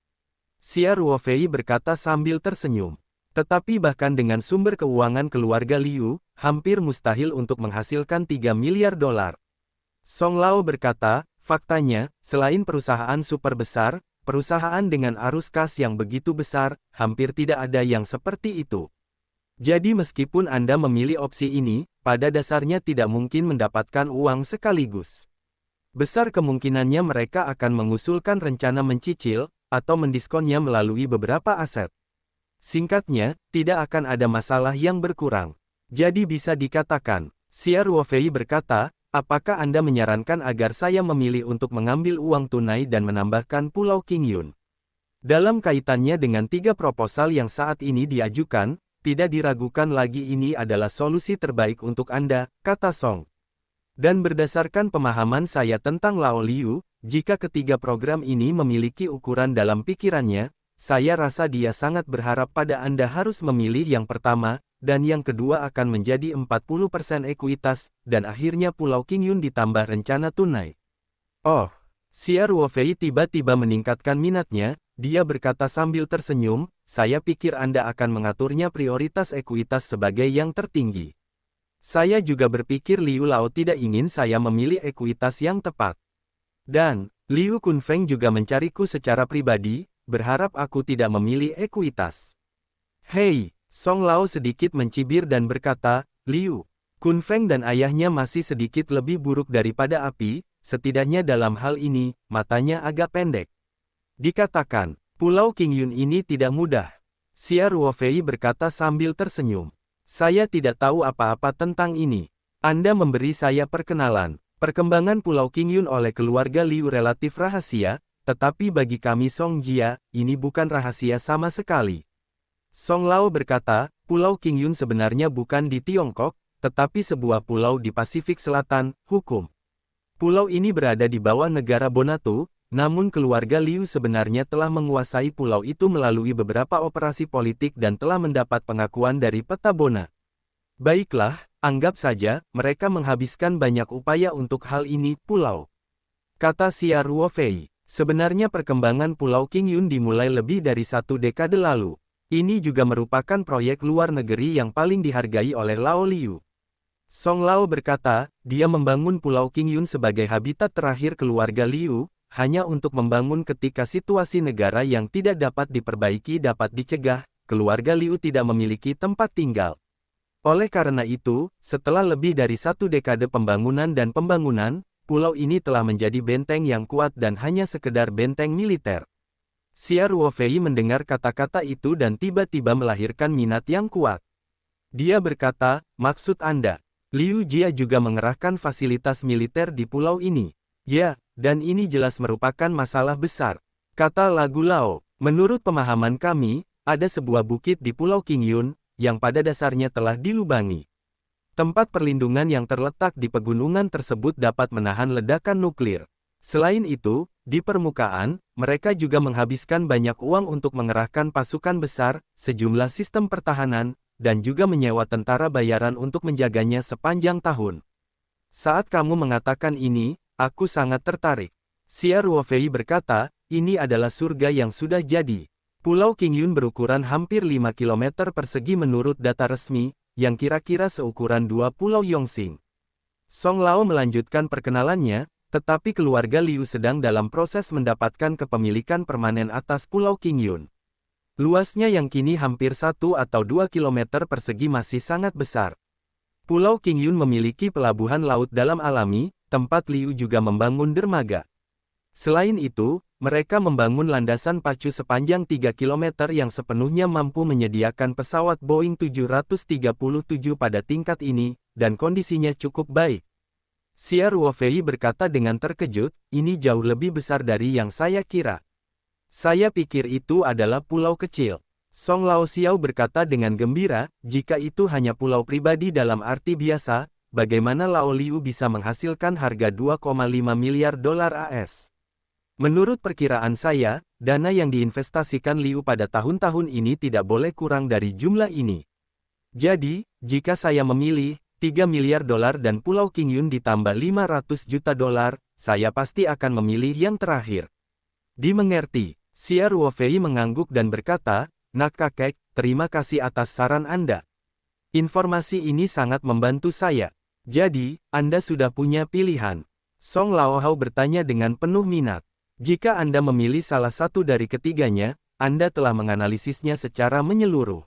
Xia Ruofei berkata sambil tersenyum. Tetapi bahkan dengan sumber keuangan keluarga Liu, hampir mustahil untuk menghasilkan 3 miliar dolar. Song Lao berkata, faktanya, selain perusahaan super besar, perusahaan dengan arus kas yang begitu besar, hampir tidak ada yang seperti itu. Jadi meskipun Anda memilih opsi ini, pada dasarnya tidak mungkin mendapatkan uang sekaligus. Besar kemungkinannya mereka akan mengusulkan rencana mencicil, atau mendiskonnya melalui beberapa aset. Singkatnya, tidak akan ada masalah yang berkurang. Jadi bisa dikatakan, Xia Ruofei berkata, apakah Anda menyarankan agar saya memilih untuk mengambil uang tunai dan menambahkan Pulau Qingyun? Dalam kaitannya dengan 3 proposal yang saat ini diajukan, tidak diragukan lagi ini adalah solusi terbaik untuk Anda, kata Song. Dan berdasarkan pemahaman saya tentang Lao Liu, jika ketiga program ini memiliki ukuran dalam pikirannya, saya rasa dia sangat berharap pada Anda harus memilih yang pertama, dan yang kedua akan menjadi 40% ekuitas, dan akhirnya Pulau Qingyun ditambah rencana tunai. Oh, Xia Ruofei tiba-tiba meningkatkan minatnya, dia berkata sambil tersenyum, saya pikir Anda akan mengaturnya prioritas ekuitas sebagai yang tertinggi. Saya juga berpikir Liu Lao tidak ingin saya memilih ekuitas yang tepat. Dan, Liu Kunfeng juga mencariku secara pribadi, berharap aku tidak memilih ekuitas. Hei, Song Lao sedikit mencibir dan berkata, Liu Kunfeng dan ayahnya masih sedikit lebih buruk daripada api, setidaknya dalam hal ini, matanya agak pendek. Dikatakan, Pulau Qingyun ini tidak mudah. Xia Ruofei berkata sambil tersenyum. Saya tidak tahu apa-apa tentang ini. Anda memberi saya perkenalan. Perkembangan Pulau Qingyun oleh keluarga Liu relatif rahasia, tetapi bagi kami Song Jia, ini bukan rahasia sama sekali. Song Lao berkata, Pulau Qingyun sebenarnya bukan di Tiongkok, tetapi sebuah pulau di Pasifik Selatan, hukum. Pulau ini berada di bawah negara Bonatu, namun keluarga Liu sebenarnya telah menguasai pulau itu melalui beberapa operasi politik dan telah mendapat pengakuan dari peta Bona. Baiklah, anggap saja, mereka menghabiskan banyak upaya untuk hal ini, pulau. Kata Xia Ruofei. Sebenarnya perkembangan Pulau Qingyun dimulai lebih dari 1 dekade lalu. Ini juga merupakan proyek luar negeri yang paling dihargai oleh Lao Liu. Song Lao berkata, dia membangun Pulau Qingyun sebagai habitat terakhir keluarga Liu, hanya untuk membangun ketika situasi negara yang tidak dapat diperbaiki dapat dicegah, keluarga Liu tidak memiliki tempat tinggal. Oleh karena itu, setelah lebih dari 1 dekade pembangunan dan pembangunan, pulau ini telah menjadi benteng yang kuat dan hanya sekedar benteng militer. Xia Ruofei mendengar kata-kata itu dan tiba-tiba melahirkan minat yang kuat. Dia berkata, maksud Anda, Liu Jia juga mengerahkan fasilitas militer di pulau ini. Ya, dan ini jelas merupakan masalah besar. Kata Lagu Lao, menurut pemahaman kami, ada sebuah bukit di Pulau Qingyun, yang pada dasarnya telah dilubangi. Tempat perlindungan yang terletak di pegunungan tersebut dapat menahan ledakan nuklir. Selain itu, di permukaan, mereka juga menghabiskan banyak uang untuk mengerahkan pasukan besar, sejumlah sistem pertahanan, dan juga menyewa tentara bayaran untuk menjaganya sepanjang tahun. Saat kamu mengatakan ini, aku sangat tertarik. Xia Ruofei berkata, ini adalah surga yang sudah jadi. Pulau Qingyun berukuran hampir 5 km persegi menurut data resmi, yang kira-kira seukuran 2 pulau Yongxing. Song Lao melanjutkan perkenalannya, tetapi keluarga Liu sedang dalam proses mendapatkan kepemilikan permanen atas Pulau Qingyun. Luasnya yang kini hampir 1 atau 2 km persegi masih sangat besar. Pulau Qingyun memiliki pelabuhan laut dalam alami, tempat Liu juga membangun dermaga. Selain itu, mereka membangun landasan pacu sepanjang 3 km yang sepenuhnya mampu menyediakan pesawat Boeing 737 pada tingkat ini, dan kondisinya cukup baik. Xia Ruofei berkata dengan terkejut, ini jauh lebih besar dari yang saya kira. Saya pikir itu adalah pulau kecil. Song Lao Xiao berkata dengan gembira, jika itu hanya pulau pribadi dalam arti biasa, bagaimana Lao Liu bisa menghasilkan harga 2,5 miliar dolar AS? Menurut perkiraan saya, dana yang diinvestasikan Liu pada tahun-tahun ini tidak boleh kurang dari jumlah ini. Jadi, jika saya memilih 3 miliar dolar dan Pulau Qingyun ditambah 500 juta dolar, saya pasti akan memilih yang terakhir. Dimengerti, Xia Ruofei mengangguk dan berkata, Nak kakek, terima kasih atas saran Anda. Informasi ini sangat membantu saya. Jadi, Anda sudah punya pilihan. Song Laohao bertanya dengan penuh minat. Jika Anda memilih salah satu dari ketiganya, Anda telah menganalisisnya secara menyeluruh.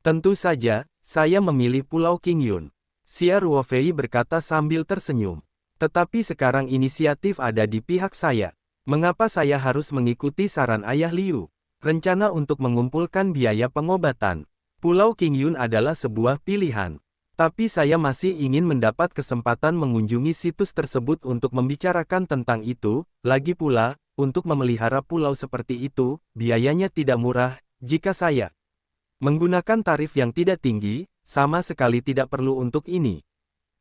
Tentu saja, saya memilih Pulau Qingyun. Xia Ruofei berkata sambil tersenyum. Tetapi sekarang inisiatif ada di pihak saya. Mengapa saya harus mengikuti saran Ayah Liu? Rencana untuk mengumpulkan biaya pengobatan. Pulau Qingyun adalah sebuah pilihan. Tapi saya masih ingin mendapat kesempatan mengunjungi situs tersebut untuk membicarakan tentang itu. Lagi pula, untuk memelihara pulau seperti itu, biayanya tidak murah. Jika saya menggunakan tarif yang tidak tinggi, sama sekali tidak perlu untuk ini.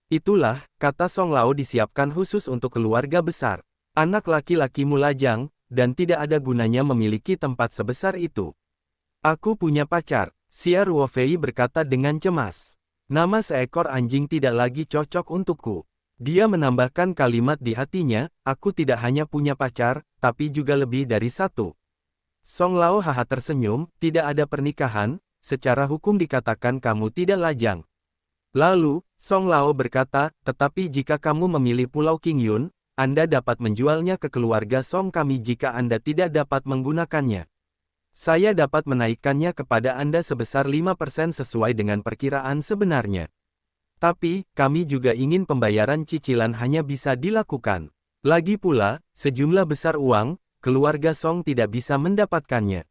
Itulah, kata Song Lao, disiapkan khusus untuk keluarga besar. Anak laki-lakimu lajang, dan tidak ada gunanya memiliki tempat sebesar itu. Aku punya pacar, Xia Ruofei berkata dengan cemas. Nama seekor anjing tidak lagi cocok untukku. Dia menambahkan kalimat di hatinya, aku tidak hanya punya pacar, tapi juga lebih dari satu. Song Lao haha tersenyum, tidak ada pernikahan, secara hukum dikatakan kamu tidak lajang. Lalu, Song Lao berkata, tetapi jika kamu memilih Pulau Qingyun, Anda dapat menjualnya ke keluarga Song kami jika Anda tidak dapat menggunakannya. Saya dapat menaikkannya kepada Anda sebesar 5% sesuai dengan perkiraan sebenarnya. Tapi, kami juga ingin pembayaran cicilan hanya bisa dilakukan. Lagi pula, sejumlah besar uang, keluarga Song tidak bisa mendapatkannya.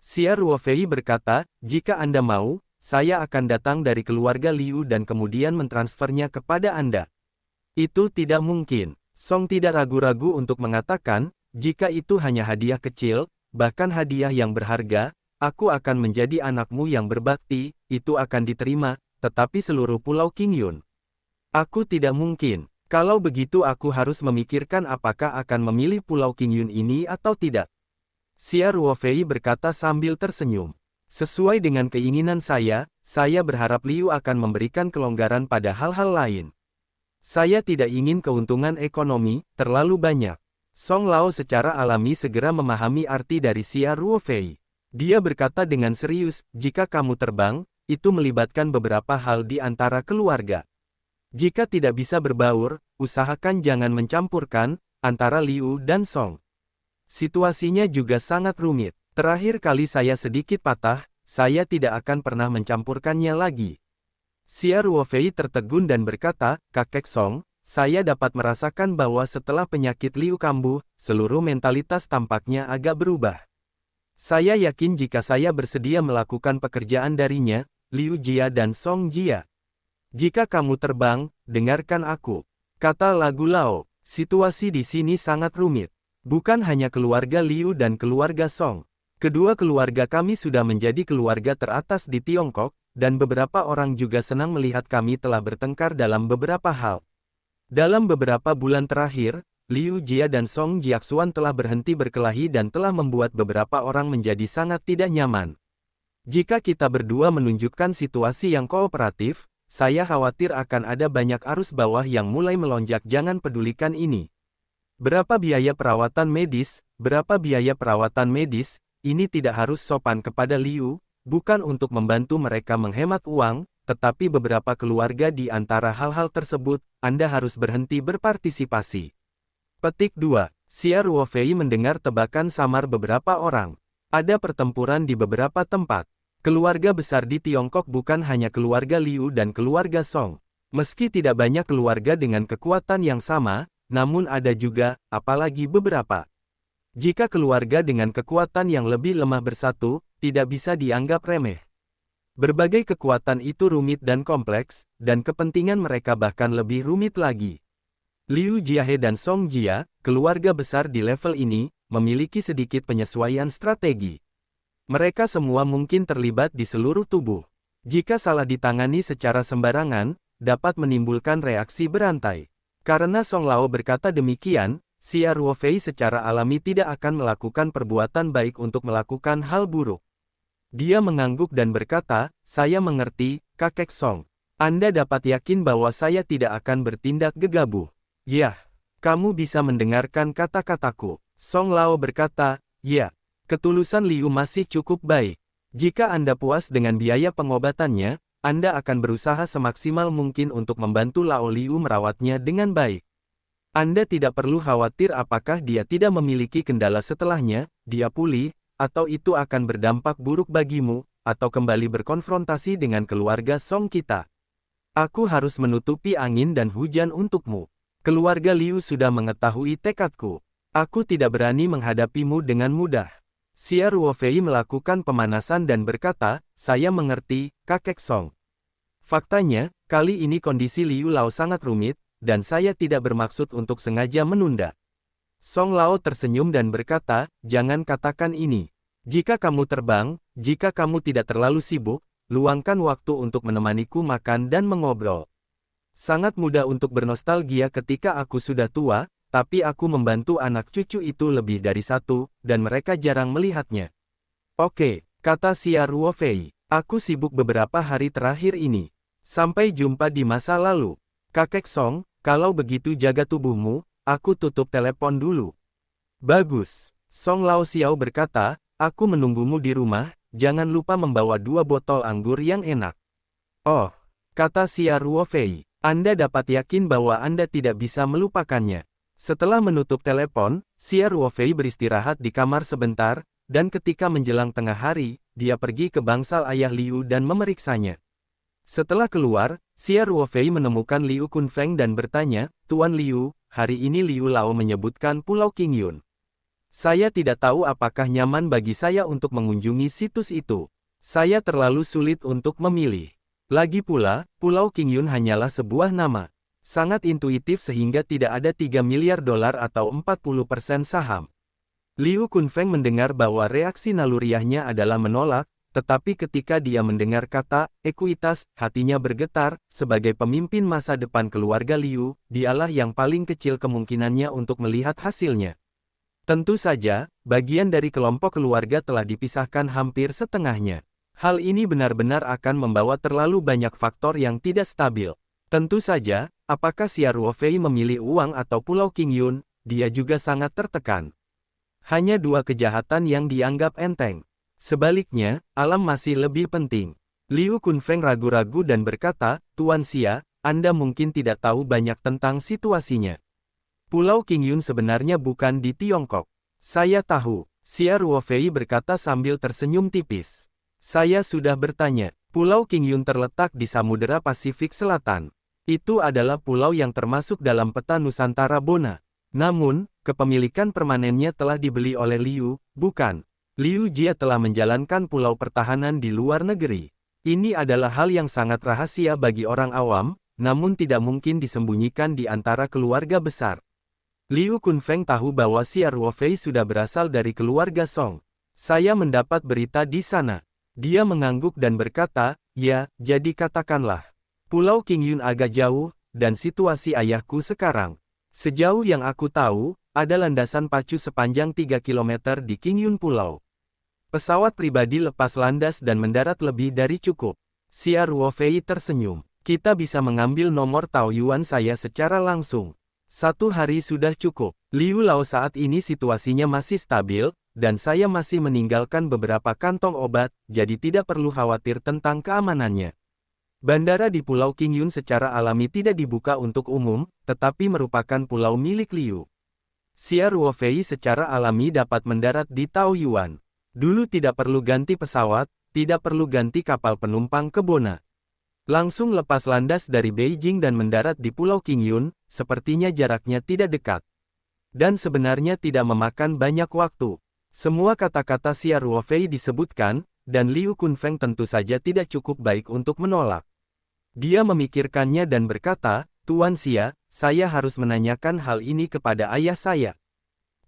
Xia Ruofei berkata, jika Anda mau, saya akan datang dari keluarga Liu dan kemudian mentransfernya kepada Anda. Itu tidak mungkin. Song tidak ragu-ragu untuk mengatakan, jika itu hanya hadiah kecil, bahkan hadiah yang berharga, aku akan menjadi anakmu yang berbakti, itu akan diterima, tetapi seluruh Pulau Qingyun. Aku tidak mungkin. Kalau begitu aku harus memikirkan apakah akan memilih Pulau Qingyun ini atau tidak. Xia Ruofei berkata sambil tersenyum. Sesuai dengan keinginan saya berharap Liu akan memberikan kelonggaran pada hal-hal lain. Saya tidak ingin keuntungan ekonomi terlalu banyak. Song Lao secara alami segera memahami arti dari Xia Ruofei. Dia berkata dengan serius, jika kamu terbang, itu melibatkan beberapa hal di antara keluarga. Jika tidak bisa berbaur, usahakan jangan mencampurkan antara Liu dan Song. Situasinya juga sangat rumit. Terakhir kali saya sedikit patah, saya tidak akan pernah mencampurkannya lagi. Xia Ruofei tertegun dan berkata, Kakek Song, saya dapat merasakan bahwa setelah penyakit Liu kambuh, seluruh mentalitas tampaknya agak berubah. Saya yakin jika saya bersedia melakukan pekerjaan darinya, Liu Jia dan Song Jia. Jika kamu terbang, dengarkan aku. Kata Lagu Lao, situasi di sini sangat rumit. Bukan hanya keluarga Liu dan keluarga Song. Kedua keluarga kami sudah menjadi keluarga teratas di Tiongkok, dan beberapa orang juga senang melihat kami telah bertengkar dalam beberapa hal. Dalam beberapa bulan terakhir, Liu Jia dan Song Jiaxuan telah berhenti berkelahi dan telah membuat beberapa orang menjadi sangat tidak nyaman. Jika kita berdua menunjukkan situasi yang kooperatif, saya khawatir akan ada banyak arus bawah yang mulai melonjak. Jangan pedulikan ini. Berapa biaya perawatan medis? Berapa biaya perawatan medis? Ini tidak harus sopan kepada Liu, bukan untuk membantu mereka menghemat uang, tetapi beberapa keluarga di antara hal-hal tersebut, Anda harus berhenti berpartisipasi. Petik 2. Xia Ruofei mendengar tebakan samar beberapa orang. Ada pertempuran di beberapa tempat. Keluarga besar di Tiongkok bukan hanya keluarga Liu dan keluarga Song. Meski tidak banyak keluarga dengan kekuatan yang sama, namun ada juga, apalagi beberapa. Jika keluarga dengan kekuatan yang lebih lemah bersatu, tidak bisa dianggap remeh. Berbagai kekuatan itu rumit dan kompleks, dan kepentingan mereka bahkan lebih rumit lagi. Liu Jiahe dan Song Jia, keluarga besar di level ini, memiliki sedikit penyesuaian strategi. Mereka semua mungkin terlibat di seluruh tubuh. Jika salah ditangani secara sembarangan, dapat menimbulkan reaksi berantai. Karena Song Lao berkata demikian, Xia Ruofei secara alami tidak akan melakukan perbuatan baik untuk melakukan hal buruk. Dia mengangguk dan berkata, saya mengerti, Kakek Song. Anda dapat yakin bahwa saya tidak akan bertindak gegabah. Ya, kamu bisa mendengarkan kata-kataku. Song Lao berkata, ya, ketulusan Liu masih cukup baik. Jika Anda puas dengan biaya pengobatannya, Anda akan berusaha semaksimal mungkin untuk membantu Lao Liu merawatnya dengan baik. Anda tidak perlu khawatir apakah dia tidak memiliki kendala setelahnya, dia pulih, atau itu akan berdampak buruk bagimu, atau kembali berkonfrontasi dengan keluarga Song kita. Aku harus menutupi angin dan hujan untukmu. Keluarga Liu sudah mengetahui tekadku. Aku tidak berani menghadapimu dengan mudah. Xia Ruofei melakukan pemanasan dan berkata, saya mengerti, Kakek Song. Faktanya, kali ini kondisi Liu Lao sangat rumit, dan saya tidak bermaksud untuk sengaja menunda. Song Lao tersenyum dan berkata, jangan katakan ini. Jika kamu terbang, jika kamu tidak terlalu sibuk, luangkan waktu untuk menemaniku makan dan mengobrol. Sangat mudah untuk bernostalgia ketika aku sudah tua, tapi aku membantu anak cucu itu lebih dari satu, dan mereka jarang melihatnya. Oke, kata Xia Ruofei, aku sibuk beberapa hari terakhir ini. Sampai jumpa di masa lalu. Kakek Song, kalau begitu jaga tubuhmu, aku tutup telepon dulu. Bagus. Song Lao Xiao berkata, aku menunggumu di rumah, jangan lupa membawa 2 botol anggur yang enak. Oh, kata Xia Ruofei. Anda dapat yakin bahwa Anda tidak bisa melupakannya. Setelah menutup telepon, Xia Ruofei beristirahat di kamar sebentar, dan ketika menjelang tengah hari, dia pergi ke bangsal ayah Liu dan memeriksanya. Setelah keluar, Xia Ruofei menemukan Liu Kunfeng dan bertanya, Tuan Liu, hari ini Liu Lao menyebutkan Pulau Qingyun. Saya tidak tahu apakah nyaman bagi saya untuk mengunjungi situs itu. Saya terlalu sulit untuk memilih. Lagi pula, Pulau Qingyun hanyalah sebuah nama. Sangat intuitif sehingga tidak ada 3 miliar dolar atau 40% saham. Liu Kunfeng mendengar bahwa reaksi naluriahnya adalah menolak, tetapi ketika dia mendengar kata ekuitas, hatinya bergetar. Sebagai pemimpin masa depan keluarga Liu, dialah yang paling kecil kemungkinannya untuk melihat hasilnya. Tentu saja, bagian dari kelompok keluarga telah dipisahkan hampir setengahnya. Hal ini benar-benar akan membawa terlalu banyak faktor yang tidak stabil. Tentu saja, apakah Xia Ruofei memilih uang atau Pulau Qingyun, dia juga sangat tertekan. Hanya 2 kejahatan yang dianggap enteng. Sebaliknya, alam masih lebih penting. Liu Kunfeng ragu-ragu dan berkata, Tuan Xia, Anda mungkin tidak tahu banyak tentang situasinya. Pulau Qingyun sebenarnya bukan di Tiongkok. Saya tahu, Xia Ruofei berkata sambil tersenyum tipis. Saya sudah bertanya. Pulau Qingyun terletak di Samudera Pasifik Selatan. Itu adalah pulau yang termasuk dalam peta Nusantara Bona. Namun, kepemilikan permanennya telah dibeli oleh Liu, bukan. Liu Jia telah menjalankan pulau pertahanan di luar negeri. Ini adalah hal yang sangat rahasia bagi orang awam, namun tidak mungkin disembunyikan di antara keluarga besar. Liu Kunfeng tahu bahwa Xia Ruofei sudah berasal dari keluarga Song. Saya mendapat berita di sana. Dia mengangguk dan berkata, ya, jadi katakanlah. Pulau Qingyun agak jauh, dan situasi ayahku sekarang. Sejauh yang aku tahu, ada landasan pacu sepanjang 3 km di Qingyun Pulau. Pesawat pribadi lepas landas dan mendarat lebih dari cukup. Xia Ruofei tersenyum. Kita bisa mengambil nomor Taoyuan saya secara langsung. 1 hari sudah cukup. Liu Lao saat ini situasinya masih stabil, dan saya masih meninggalkan beberapa kantong obat, jadi tidak perlu khawatir tentang keamanannya. Bandara di Pulau Qingyun secara alami tidak dibuka untuk umum, tetapi merupakan pulau milik Liu. Xia Ruofei secara alami dapat mendarat di Taoyuan. Dulu tidak perlu ganti pesawat, tidak perlu ganti kapal penumpang ke Bona. Langsung lepas landas dari Beijing dan mendarat di Pulau Qingyun, sepertinya jaraknya tidak dekat. Dan sebenarnya tidak memakan banyak waktu. Semua kata-kata Xia Ruofei disebutkan, dan Liu Kunfeng tentu saja tidak cukup baik untuk menolak. Dia memikirkannya dan berkata, Tuan Xia, saya harus menanyakan hal ini kepada ayah saya.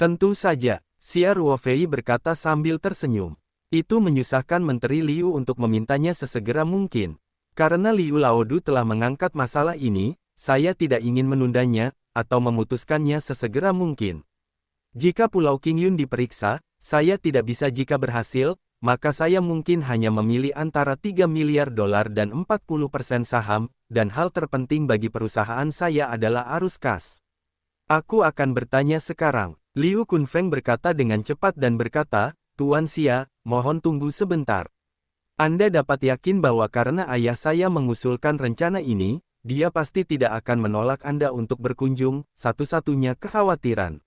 Tentu saja, Xia Ruofei berkata sambil tersenyum. Itu menyusahkan Menteri Liu untuk memintanya sesegera mungkin. Karena Liu Laodu telah mengangkat masalah ini, saya tidak ingin menundanya, atau memutuskannya sesegera mungkin. Jika Pulau Qingyun diperiksa, saya tidak bisa jika berhasil, maka saya mungkin hanya memilih antara 3 miliar dolar dan 40% saham, dan hal terpenting bagi perusahaan saya adalah arus kas. Aku akan bertanya sekarang. Liu Kunfeng berkata dengan cepat dan berkata, Tuan Xia, mohon tunggu sebentar. Anda dapat yakin bahwa karena ayah saya mengusulkan rencana ini, dia pasti tidak akan menolak Anda untuk berkunjung, satu-satunya kekhawatiran.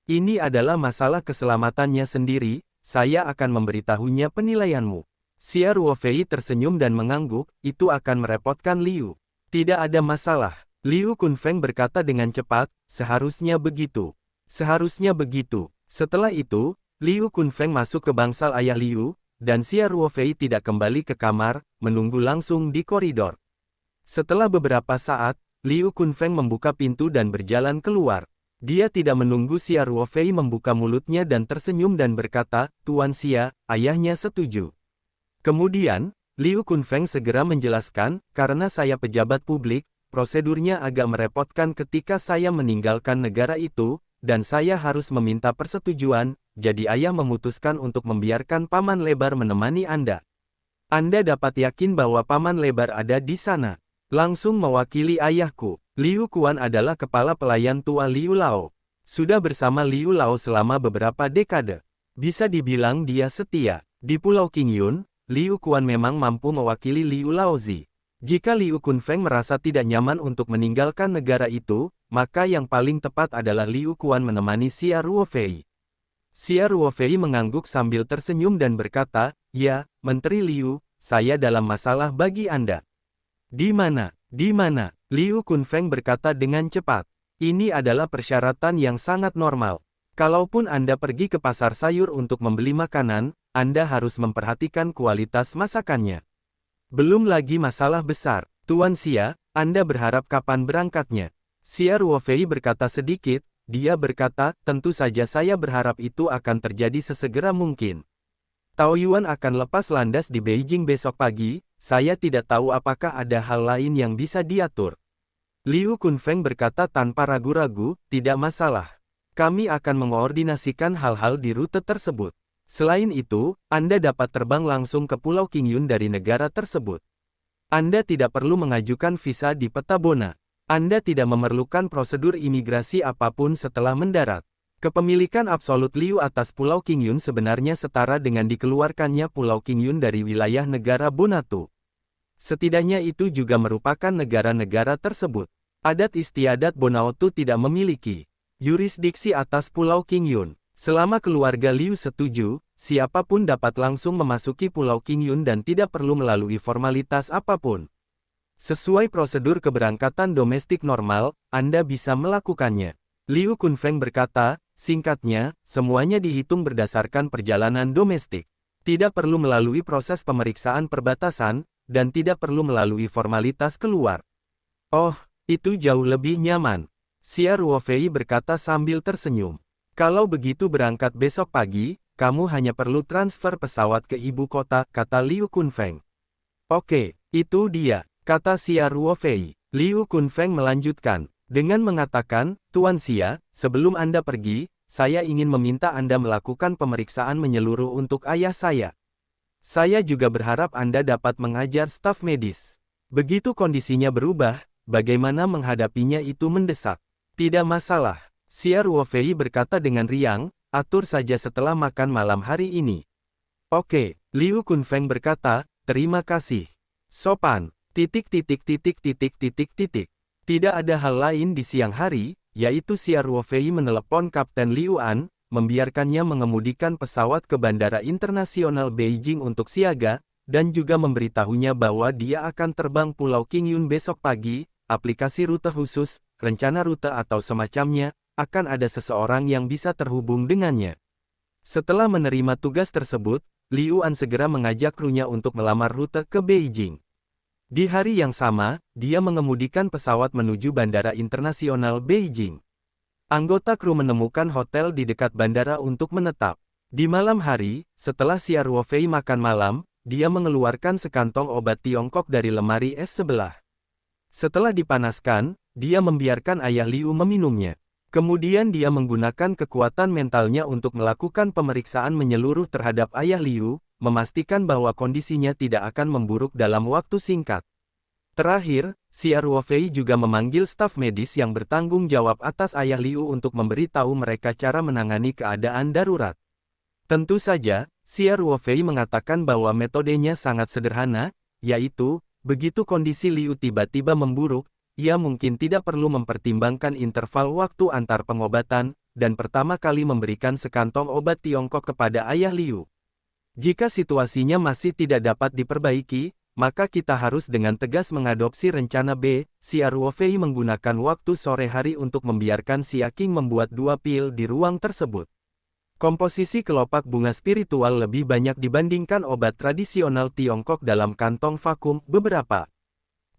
Ini adalah masalah keselamatannya sendiri, saya akan memberitahunya penilaianmu. Xia Ruofei tersenyum dan mengangguk, itu akan merepotkan Liu. Tidak ada masalah. Liu Kunfeng berkata dengan cepat, seharusnya begitu. Seharusnya begitu. Setelah itu, Liu Kunfeng masuk ke bangsal ayah Liu, dan Xia Ruofei tidak kembali ke kamar, menunggu langsung di koridor. Setelah beberapa saat, Liu Kunfeng membuka pintu dan berjalan keluar. Dia tidak menunggu Xia Ruofei membuka mulutnya dan tersenyum dan berkata, Tuan Xia, ayahnya setuju. Kemudian, Liu Kunfeng segera menjelaskan, karena saya pejabat publik, prosedurnya agak merepotkan ketika saya meninggalkan negara itu, dan saya harus meminta persetujuan, jadi ayah memutuskan untuk membiarkan Paman Lebar menemani Anda. Anda dapat yakin bahwa Paman Lebar ada di sana. Langsung mewakili ayahku. Liu Kuan adalah kepala pelayan tua Liu Lao. Sudah bersama Liu Lao selama beberapa dekade. Bisa dibilang dia setia. Di Pulau Qingyun, Liu Kuan memang mampu mewakili Liu Laozi. Jika Liu Kunfeng merasa tidak nyaman untuk meninggalkan negara itu, maka yang paling tepat adalah Liu Kuan menemani Xia Ruofei. Xia Ruofei mengangguk sambil tersenyum dan berkata, ya, Menteri Liu, saya dalam masalah bagi Anda. Di mana? Di mana? Liu Kunfeng berkata dengan cepat. Ini adalah persyaratan yang sangat normal. Kalaupun Anda pergi ke pasar sayur untuk membeli makanan, Anda harus memperhatikan kualitas masakannya. Belum lagi masalah besar. Tuan Xia, Anda berharap kapan berangkatnya? Xia Ruofei berkata sedikit, dia berkata, tentu saja saya berharap itu akan terjadi sesegera mungkin. Taoyuan akan lepas landas di Beijing besok pagi, saya tidak tahu apakah ada hal lain yang bisa diatur. Liu Kunfeng berkata tanpa ragu-ragu, tidak masalah. Kami akan mengoordinasikan hal-hal di rute tersebut. Selain itu, Anda dapat terbang langsung ke Pulau Qingyun dari negara tersebut. Anda tidak perlu mengajukan visa di peta Bona. Anda tidak memerlukan prosedur imigrasi apapun setelah mendarat. Kepemilikan absolut Liu atas Pulau Qingyun sebenarnya setara dengan dikeluarkannya Pulau Qingyun dari wilayah negara Bonatu. Setidaknya itu juga merupakan negara-negara tersebut. Adat istiadat Bonatu tidak memiliki jurisdiksi atas Pulau Qingyun. Selama keluarga Liu setuju, siapapun dapat langsung memasuki Pulau Qingyun dan tidak perlu melalui formalitas apapun. Sesuai prosedur keberangkatan domestik normal, Anda bisa melakukannya. Liu Kunfeng berkata, singkatnya, semuanya dihitung berdasarkan perjalanan domestik. Tidak perlu melalui proses pemeriksaan perbatasan, dan tidak perlu melalui formalitas keluar. Oh, itu jauh lebih nyaman. Xia Ruofei berkata sambil tersenyum. Kalau begitu berangkat besok pagi, kamu hanya perlu transfer pesawat ke ibu kota, kata Liu Kunfeng. Oke, itu dia, kata Xia Ruofei. Liu Kunfeng melanjutkan, dengan mengatakan, Tuan Xia, sebelum Anda pergi, saya ingin meminta Anda melakukan pemeriksaan menyeluruh untuk ayah saya. Saya juga berharap Anda dapat mengajar staf medis. Begitu kondisinya berubah, bagaimana menghadapinya itu mendesak. Tidak masalah. Xia Ruofei berkata dengan riang, atur saja setelah makan malam hari ini. Oke, Liu Kunfeng berkata, terima kasih. Sopan, ... Tidak ada hal lain di siang hari, yaitu Xia Ruofei menelepon Kapten Liu An, membiarkannya mengemudikan pesawat ke Bandara Internasional Beijing untuk siaga, dan juga memberitahunya bahwa dia akan terbang Pulau Qingyun besok pagi, aplikasi rute khusus, rencana rute atau semacamnya, akan ada seseorang yang bisa terhubung dengannya. Setelah menerima tugas tersebut, Liu An segera mengajak krunya untuk melamar rute ke Beijing. Di hari yang sama, dia mengemudikan pesawat menuju Bandara Internasional Beijing. Anggota kru menemukan hotel di dekat bandara untuk menetap. Di malam hari, setelah Xia Ruofei makan malam, dia mengeluarkan sekantong obat Tiongkok dari lemari es sebelah. Setelah dipanaskan, dia membiarkan ayah Liu meminumnya. Kemudian dia menggunakan kekuatan mentalnya untuk melakukan pemeriksaan menyeluruh terhadap ayah Liu, memastikan bahwa kondisinya tidak akan memburuk dalam waktu singkat. Terakhir, Xia Ruofei juga memanggil staf medis yang bertanggung jawab atas ayah Liu untuk memberitahu mereka cara menangani keadaan darurat. Tentu saja, Xia Ruofei mengatakan bahwa metodenya sangat sederhana, yaitu, begitu kondisi Liu tiba-tiba memburuk, ia mungkin tidak perlu mempertimbangkan interval waktu antar pengobatan, dan pertama kali memberikan sekantong obat Tiongkok kepada ayah Liu. Jika situasinya masih tidak dapat diperbaiki, maka kita harus dengan tegas mengadopsi rencana B. Xia Ruofei menggunakan waktu sore hari untuk membiarkan Xia Qing membuat 2 pil di ruang tersebut. Komposisi kelopak bunga spiritual lebih banyak dibandingkan obat tradisional Tiongkok dalam kantong vakum beberapa.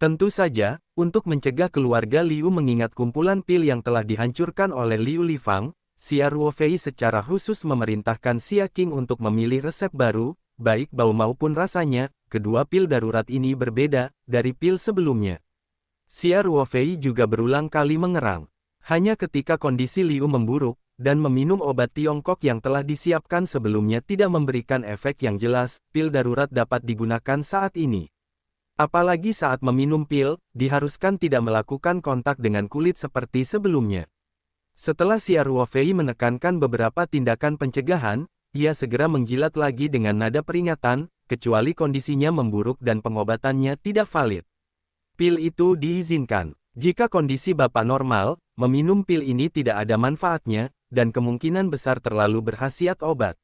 Tentu saja, untuk mencegah keluarga Liu mengingat kumpulan pil yang telah dihancurkan oleh Liu Lifang, Xia Ruofei secara khusus memerintahkan Xia Qing untuk memilih resep baru, baik bau maupun rasanya. Kedua pil darurat ini berbeda dari pil sebelumnya. Xia Ruofei juga berulang kali mengerang. Hanya ketika kondisi Liu memburuk, dan meminum obat Tiongkok yang telah disiapkan sebelumnya tidak memberikan efek yang jelas, pil darurat dapat digunakan saat ini. Apalagi saat meminum pil, diharuskan tidak melakukan kontak dengan kulit seperti sebelumnya. Setelah Xia Ruofei menekankan beberapa tindakan pencegahan, ia segera menjilat lagi dengan nada peringatan, kecuali kondisinya memburuk dan pengobatannya tidak valid. Pil itu diizinkan. Jika kondisi Bapak normal, meminum pil ini tidak ada manfaatnya, dan kemungkinan besar terlalu berkhasiat obat.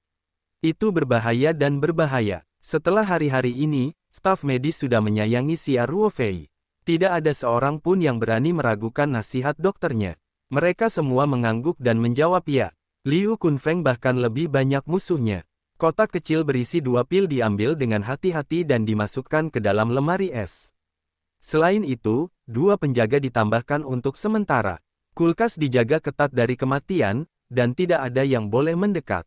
Itu berbahaya dan berbahaya. Setelah hari-hari ini, staf medis sudah menyayangi Xia Ruofei. Tidak ada seorang pun yang berani meragukan nasihat dokternya. Mereka semua mengangguk dan menjawab ya. Liu Kunfeng bahkan lebih banyak musuhnya. Kotak kecil berisi 2 pil diambil dengan hati-hati dan dimasukkan ke dalam lemari es. Selain itu, 2 penjaga ditambahkan untuk sementara. Kulkas dijaga ketat dari kematian, dan tidak ada yang boleh mendekat.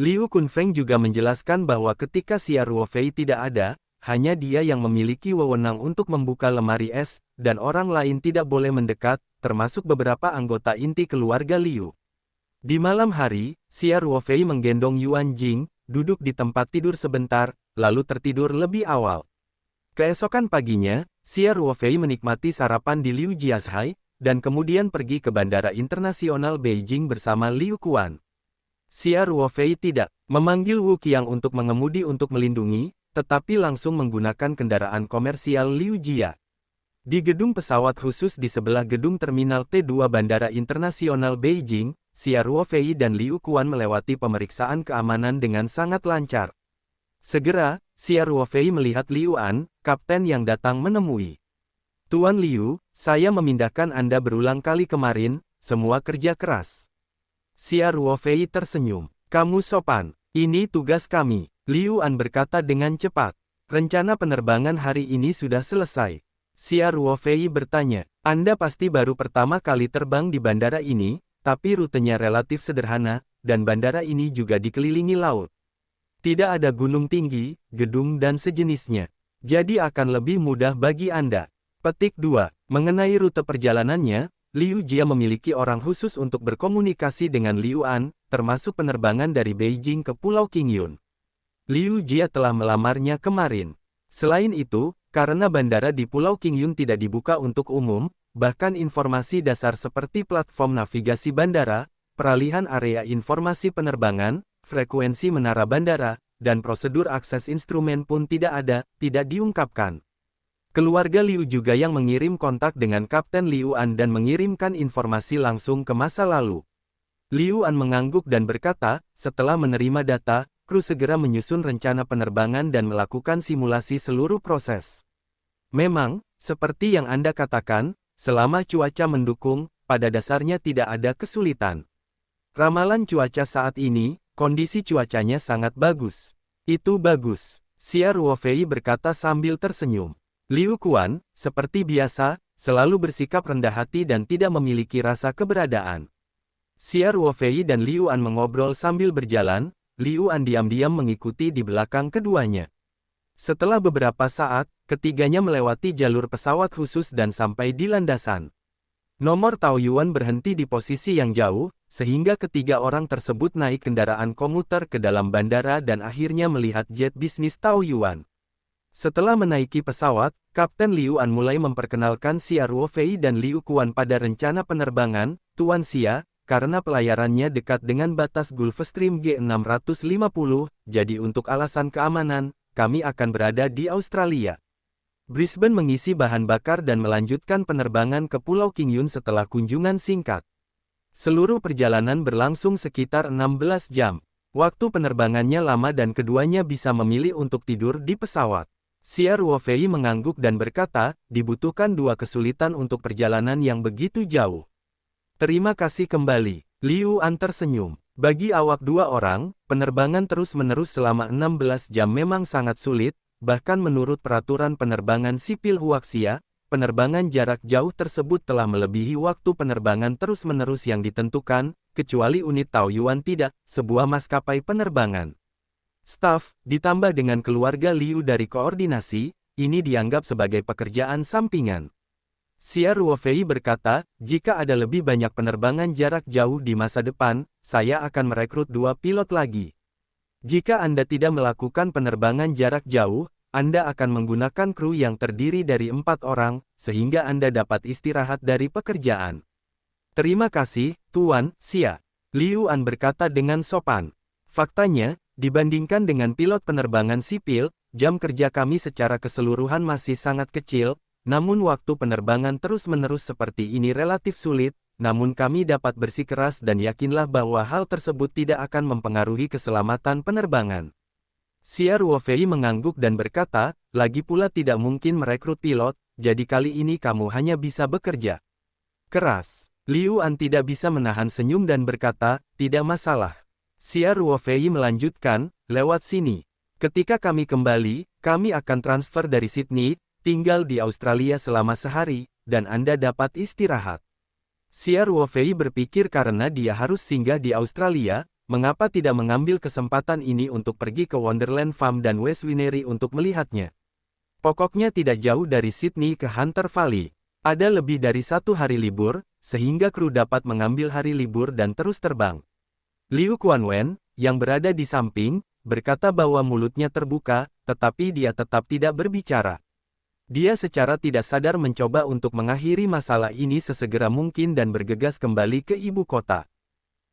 Liu Kunfeng juga menjelaskan bahwa ketika Xia Ruofei tidak ada, hanya dia yang memiliki wewenang untuk membuka lemari es, dan orang lain tidak boleh mendekat, termasuk beberapa anggota inti keluarga Liu. Di malam hari, Xia Ruofei menggendong Yuan Jing, duduk di tempat tidur sebentar, lalu tertidur lebih awal. Keesokan paginya, Xia Ruofei menikmati sarapan di Liu Jiazhai, dan kemudian pergi ke Bandara Internasional Beijing bersama Liu Quan. Xia Ruofei tidak memanggil Wu Qiang untuk mengemudi untuk melindungi, tetapi langsung menggunakan kendaraan komersial Liu Jia. Di gedung pesawat khusus di sebelah gedung Terminal T2 Bandara Internasional Beijing, Xia Ruofei dan Liu Quan melewati pemeriksaan keamanan dengan sangat lancar. Segera, Xia Ruofei melihat Liu An, kapten yang datang menemui. Tuan Liu, saya memindahkan Anda berulang kali kemarin, semua kerja keras. Xia Ruofei tersenyum. Kamu sopan. Ini tugas kami. Liu An berkata dengan cepat. Rencana penerbangan hari ini sudah selesai. Xia Ruofei bertanya, Anda pasti baru pertama kali terbang di bandara ini, tapi rutenya relatif sederhana, dan bandara ini juga dikelilingi laut. Tidak ada gunung tinggi, gedung dan sejenisnya. Jadi akan lebih mudah bagi Anda. Petik 2. Mengenai rute perjalanannya, Liu Jia memiliki orang khusus untuk berkomunikasi dengan Liu An, termasuk penerbangan dari Beijing ke Pulau Qingyun. Liu Jia telah melamarnya kemarin. Selain itu, karena bandara di Pulau Qingyun tidak dibuka untuk umum, bahkan informasi dasar seperti platform navigasi bandara, peralihan area informasi penerbangan, frekuensi menara bandara, dan prosedur akses instrumen pun tidak diungkapkan. Keluarga Liu juga yang mengirim kontak dengan Kapten Liu An dan mengirimkan informasi langsung ke masa lalu. Liu An mengangguk dan berkata, setelah menerima data, kru segera menyusun rencana penerbangan dan melakukan simulasi seluruh proses. Memang, seperti yang Anda katakan, selama cuaca mendukung, pada dasarnya tidak ada kesulitan. Ramalan cuaca saat ini, kondisi cuacanya sangat bagus. Itu bagus. Xia Ruofei berkata sambil tersenyum. Liu Quan, seperti biasa, selalu bersikap rendah hati dan tidak memiliki rasa keberadaan. Xia Ruofei dan Liu An mengobrol sambil berjalan, Liu An diam-diam mengikuti di belakang keduanya. Setelah beberapa saat, ketiganya melewati jalur pesawat khusus dan sampai di landasan. Nomor Taoyuan berhenti di posisi yang jauh, sehingga ketiga orang tersebut naik kendaraan komuter ke dalam bandara dan akhirnya melihat jet bisnis Taoyuan. Setelah menaiki pesawat, Kapten Liu An mulai memperkenalkan Xia Ruofei dan Liu Quan pada rencana penerbangan. Tuan Xia, karena pelayarannya dekat dengan batas Gulfstream G650, jadi untuk alasan keamanan, kami akan berada di Australia. Brisbane mengisi bahan bakar dan melanjutkan penerbangan ke Pulau Qingyun setelah kunjungan singkat. Seluruh perjalanan berlangsung sekitar 16 jam. Waktu penerbangannya lama dan keduanya bisa memilih untuk tidur di pesawat. Xia Ruofei mengangguk dan berkata, dibutuhkan dua kesulitan untuk perjalanan yang begitu jauh. Terima kasih kembali. Liu An tersenyum. Bagi awak dua orang, penerbangan terus-menerus selama 16 jam memang sangat sulit, bahkan menurut peraturan penerbangan sipil Huaxia, penerbangan jarak jauh tersebut telah melebihi waktu penerbangan terus-menerus yang ditentukan, kecuali unit Taoyuan tidak, sebuah maskapai penerbangan. Staf, ditambah dengan keluarga Liu dari koordinasi, ini dianggap sebagai pekerjaan sampingan. Xia Ruofei berkata, jika ada lebih banyak penerbangan jarak jauh di masa depan, saya akan merekrut 2 pilot lagi. Jika Anda tidak melakukan penerbangan jarak jauh, Anda akan menggunakan kru yang terdiri dari 4 orang, sehingga Anda dapat istirahat dari pekerjaan. Terima kasih, Tuan Xia. Liu An berkata dengan sopan. Faktanya, dibandingkan dengan pilot penerbangan sipil, jam kerja kami secara keseluruhan masih sangat kecil, namun waktu penerbangan terus-menerus seperti ini relatif sulit, namun kami dapat bersikeras dan yakinlah bahwa hal tersebut tidak akan mempengaruhi keselamatan penerbangan. Xia Ruofei mengangguk dan berkata, lagi pula tidak mungkin merekrut pilot, jadi kali ini kamu hanya bisa bekerja keras. Liu An tidak bisa menahan senyum dan berkata, tidak masalah. Xia Ruofei melanjutkan, lewat sini. Ketika kami kembali, kami akan transfer dari Sydney, tinggal di Australia selama sehari, dan Anda dapat istirahat. Xia Ruofei berpikir karena dia harus singgah di Australia, mengapa tidak mengambil kesempatan ini untuk pergi ke Wonderland Farm dan West Winery untuk melihatnya. Pokoknya tidak jauh dari Sydney ke Hunter Valley. Ada lebih dari 1 hari libur, sehingga kru dapat mengambil hari libur dan terus terbang. Liu Quanwen, yang berada di samping, berkata bahwa mulutnya terbuka, tetapi dia tetap tidak berbicara. Dia secara tidak sadar mencoba untuk mengakhiri masalah ini sesegera mungkin dan bergegas kembali ke ibu kota.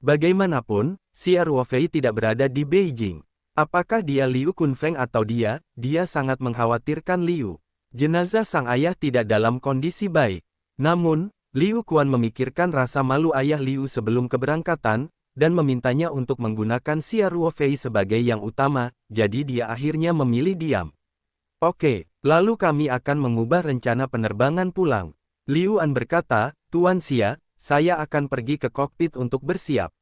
Bagaimanapun, Xia Ruofei tidak berada di Beijing. Apakah dia Liu Kunfeng atau dia sangat mengkhawatirkan Liu. Jenazah sang ayah tidak dalam kondisi baik. Namun, Liu Quan memikirkan rasa malu ayah Liu sebelum keberangkatan, dan memintanya untuk menggunakan Xia Ruofei sebagai yang utama, jadi dia akhirnya memilih diam. Oke, lalu kami akan mengubah rencana penerbangan pulang. Liu An berkata, Tuan Xia, saya akan pergi ke kokpit untuk bersiap.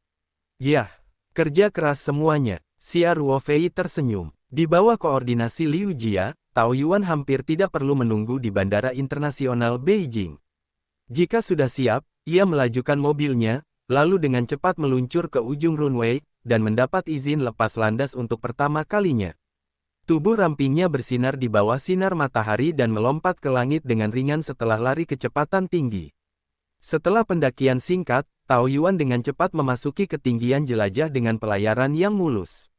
Yah, kerja keras semuanya. Xia Ruofei tersenyum. Di bawah koordinasi Liu Jia, Tao Yuan hampir tidak perlu menunggu di Bandara Internasional Beijing. Jika sudah siap, ia melajukan mobilnya, lalu dengan cepat meluncur ke ujung runway, dan mendapat izin lepas landas untuk pertama kalinya. Tubuh rampingnya bersinar di bawah sinar matahari dan melompat ke langit dengan ringan setelah lari kecepatan tinggi. Setelah pendakian singkat, Tao Yuan dengan cepat memasuki ketinggian jelajah dengan pelayaran yang mulus.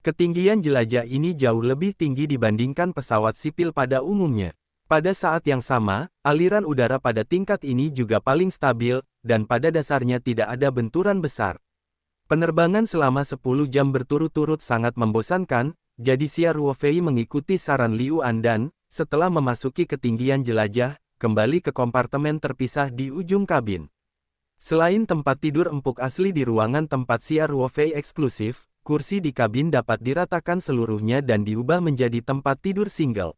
Ketinggian jelajah ini jauh lebih tinggi dibandingkan pesawat sipil pada umumnya. Pada saat yang sama, aliran udara pada tingkat ini juga paling stabil, dan pada dasarnya tidak ada benturan besar. Penerbangan selama 10 jam berturut-turut sangat membosankan, jadi Xia Ruofei mengikuti saran Liu An dan, setelah memasuki ketinggian jelajah, kembali ke kompartemen terpisah di ujung kabin. Selain tempat tidur empuk asli di ruangan tempat Xia Ruofei eksklusif, kursi di kabin dapat diratakan seluruhnya dan diubah menjadi tempat tidur single.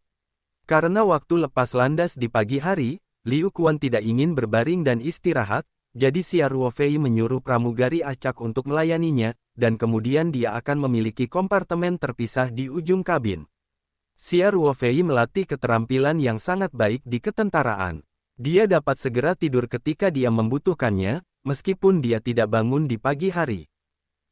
Karena waktu lepas landas di pagi hari, Liu Quan tidak ingin berbaring dan istirahat, jadi Xia Ruofei menyuruh pramugari acak untuk melayaninya, dan kemudian dia akan memiliki kompartemen terpisah di ujung kabin. Xia Ruofei melatih keterampilan yang sangat baik di ketentaraan. Dia dapat segera tidur ketika dia membutuhkannya, meskipun dia tidak bangun di pagi hari.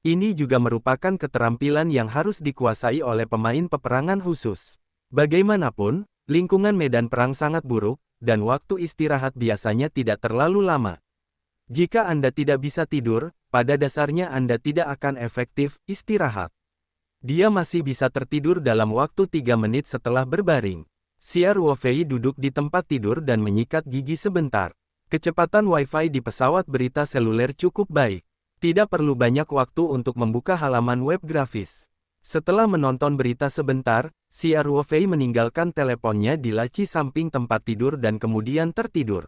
Ini juga merupakan keterampilan yang harus dikuasai oleh pemain peperangan khusus. Bagaimanapun, lingkungan medan perang sangat buruk, dan waktu istirahat biasanya tidak terlalu lama. Jika Anda tidak bisa tidur, pada dasarnya Anda tidak akan efektif istirahat. Dia masih bisa tertidur dalam waktu 3 menit setelah berbaring. Xia Ruofei duduk di tempat tidur dan menyikat gigi sebentar. Kecepatan Wi-Fi di pesawat berita seluler cukup baik. Tidak perlu banyak waktu untuk membuka halaman web grafis. Setelah menonton berita sebentar, Xia Ruofei meninggalkan teleponnya di laci samping tempat tidur dan kemudian tertidur.